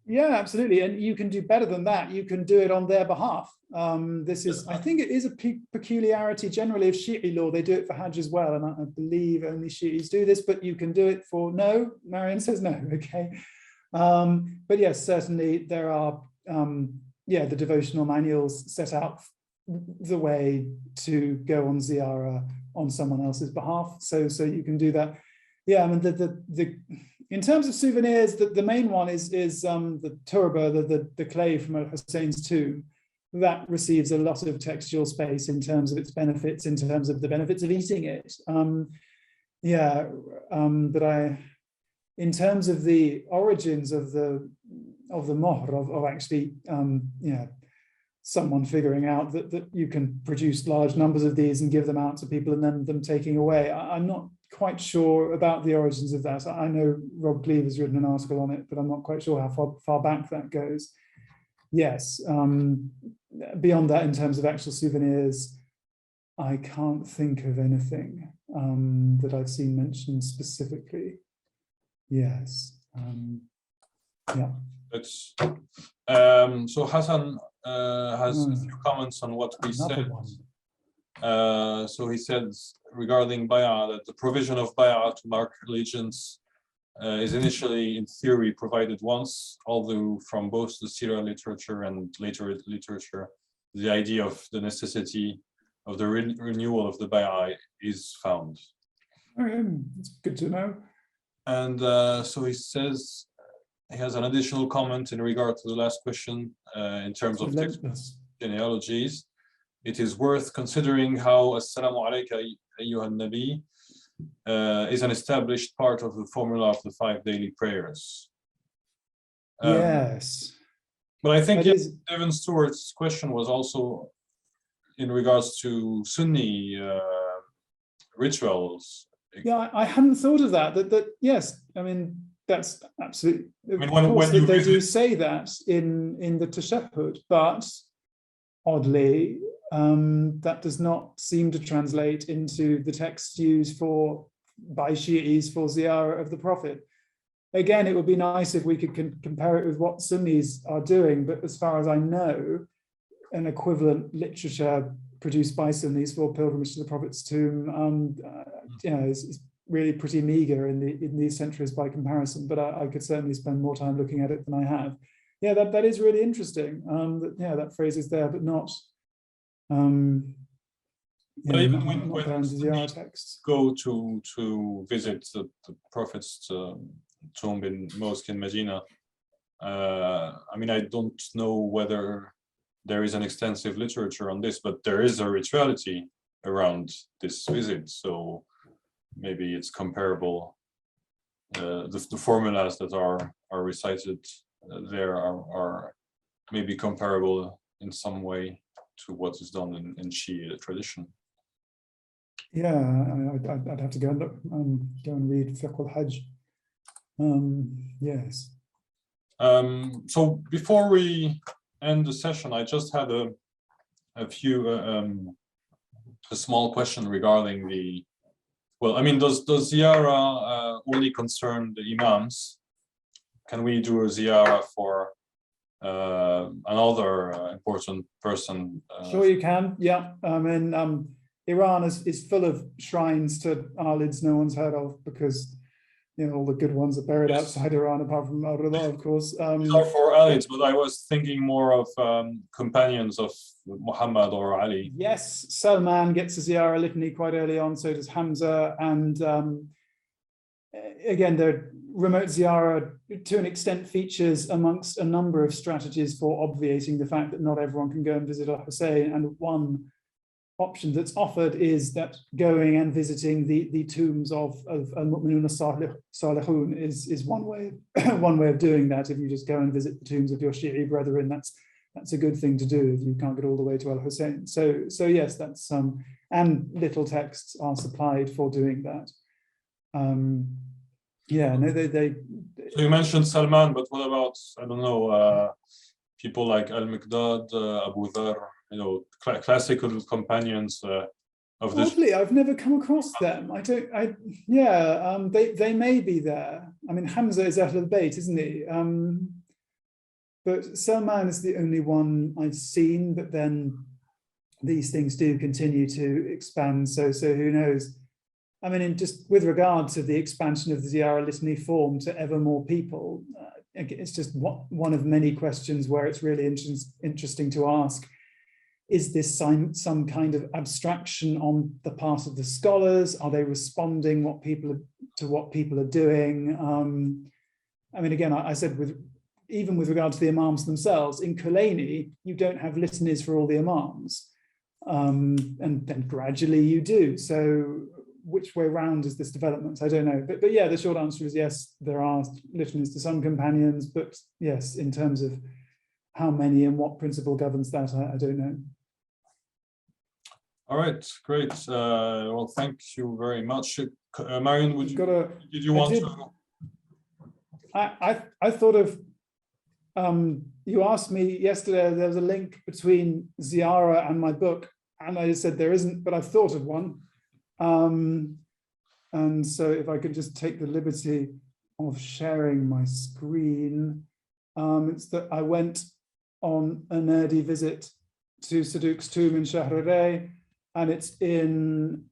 yeah, absolutely. And you can do better than that. You can do it on their behalf. This is, I think it is a peculiarity generally of Shi'i law. They do it for Hajj as well. And I believe only Shi'is do this, but you can do it for, no, Marion says no, okay. But yes, certainly there are, yeah, the devotional manuals set out the way to go on Ziyara on someone else's behalf. So you can do that. Yeah, I mean, in terms of souvenirs, the main one is the turba, the clay from Hussein's tomb. That receives a lot of textual space in terms of its benefits, in terms of the benefits of eating it. Yeah, but in terms of the origins of the mohr, of actually, yeah, someone figuring out that you can produce large numbers of these and give them out to people and then them taking away. I'm not quite sure about the origins of that. I know Rob Cleave has written an article on it, but I'm not quite sure how far back that goes. Yes, beyond that, in terms of actual souvenirs, I can't think of anything that I've seen mentioned specifically. Yes, yeah. It's so Hassan has a few comments on what we said. So he says regarding bay'ah that the provision of bay'ah to mark allegiance is initially, in theory, provided once, although from both the Sira literature and later literature, the idea of the necessity of the renewal of the bay'ah is found. It's good to know. And so he says, he has an additional comment in regard to the last question in terms of genealogies. It is worth considering how Assalamu alayka ayyuhan nabi is an established part of the formula of the 5 daily prayers. Yes. But I think Devon Stewart's question was also in regards to Sunni rituals. Yeah, I hadn't thought of that. That yes, I mean, that's absolutely. I mean, when they do say that in the Tashahhud, but oddly, that does not seem to translate into the text used by Shi'is for Ziyara of the Prophet. Again, it would be nice if we could compare it with what Sunnis are doing, but as far as I know, an equivalent literature produced by Sunnis for pilgrimage to the Prophet's tomb, you know, is really pretty meager in these centuries by comparison. But I could certainly spend more time looking at it than I have. Yeah, that is really interesting. That phrase is there, but not. But even when Ziyara texts go to visit the Prophet's tomb in mosque in Medina, I mean, I don't know whether there is an extensive literature on this, but there is a rituality around this visit, so maybe it's comparable. The formulas that are recited there are maybe comparable in some way to what is done in Shi'i tradition. Yeah, I'd have to go and look, go and read Fiqh al-Hajj. Yes. So before we end the session, I just had a small question regarding the. Well, I mean, does Ziyara only concern the imams? Can we do a Ziyara for another important person? Sure, you can. Yeah, I mean, Iran is full of shrines to Alids no one's heard of, because all the good ones are buried outside Iran, apart from Al-Rida, of course. These are for Alids, but I was thinking more of companions of Muhammad or Ali. Yes, Salman gets a Ziyara litany quite early on, so does Hamza. And again, the remote Ziyara, to an extent, features amongst a number of strategies for obviating the fact that not everyone can go and visit Al-Hussein. And one option that's offered is that going and visiting the tombs of al-Mu'minun as-Salihun is one way of doing that. If you just go and visit the tombs of your Shi'i brethren, that's a good thing to do if you can't get all the way to Al-Hussein. So yes, that's and little texts are supplied for doing that. Yeah, no, they. So you mentioned Salman, but what about, I don't know, people like Al-Miqdad, Abu Dhar, classical companions of this. Oddly, I've never come across them. They may be there. I mean, Hamza is Ahl al-Bayt, isn't he? But Salman is the only one I've seen, but then these things do continue to expand. So who knows? I mean, just with regard to the expansion of the Ziyara litany form to ever more people, it's just one of many questions where it's really interesting to ask, is this some kind of abstraction on the part of the scholars? Are they responding to what people are doing? I mean, again, I said even with regard to the imams themselves, in Kulaini, you don't have litanies for all the imams. And then gradually you do. So which way round is this development? I don't know. But yeah, the short answer is yes, there are litanies to some companions, but yes, in terms of how many and what principle governs that, I don't know. All right, great. Well, thank you very much. Marion, did you want to? I thought of, you asked me yesterday, there was a link between Ziara and my book, and I said there isn't, but I've thought of one. And so if I could just take the liberty of sharing my screen, it's that I went on a nerdy visit to Saduq's tomb in Shahrareh, and it's in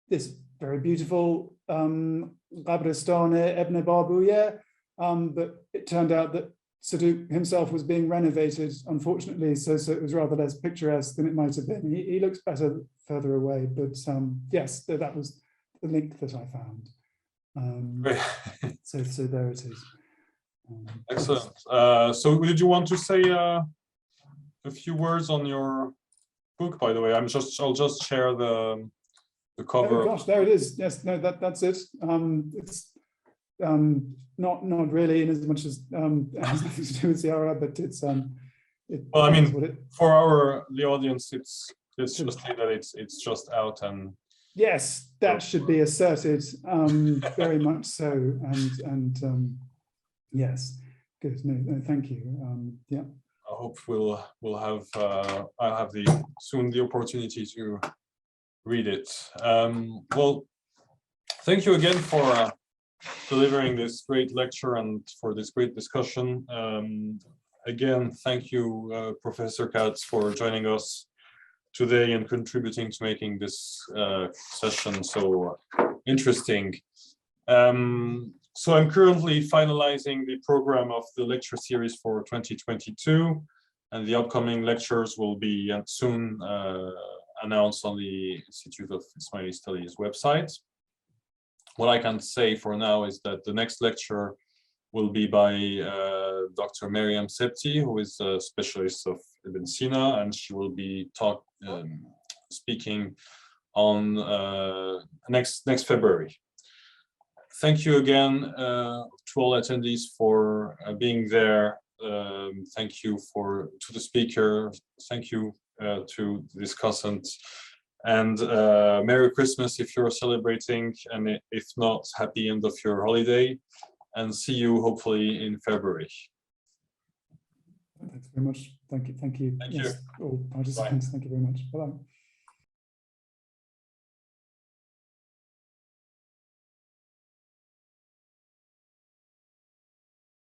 this very beautiful Qabristan Ibn Babuye, but it turned out that Saduq himself was being renovated, unfortunately, so it was rather less picturesque than it might have been. He looks better further away, but yes, that was the link that I found. So there it is. Excellent. So did you want to say a few words on your book, by the way? I'll just share the cover. Oh gosh, there it is. Yes, no, that's it. It's not really, in as much as it has nothing to do with Ziara, but it's well, I mean, for the audience, let's just say that it's just out, and yes, that should be asserted, very much so, and yes, good. No, thank you. Yeah. I hope we'll have I'll have soon the opportunity to read it. Well, thank you again for delivering this great lecture and for this great discussion. Again, thank you, Professor Katz, for joining us today and contributing to making this session so interesting. So I'm currently finalizing the program of the lecture series for 2022, and the upcoming lectures will be soon announced on the Institute of Ismaili Studies website. What I can say for now is that the next lecture will be by Dr. Maryam Septi, who is a specialist of Ibn Sina, and she will be speaking on next February. Thank you again to all attendees for being there. Thank you to the speaker. Thank you to the discussants. And Merry Christmas if you're celebrating, and if not, happy end of your holiday. And see you hopefully in February. Thanks very much. Thank you. Thank yes, you. all participants. Bye. Thank you very much. Bye-bye.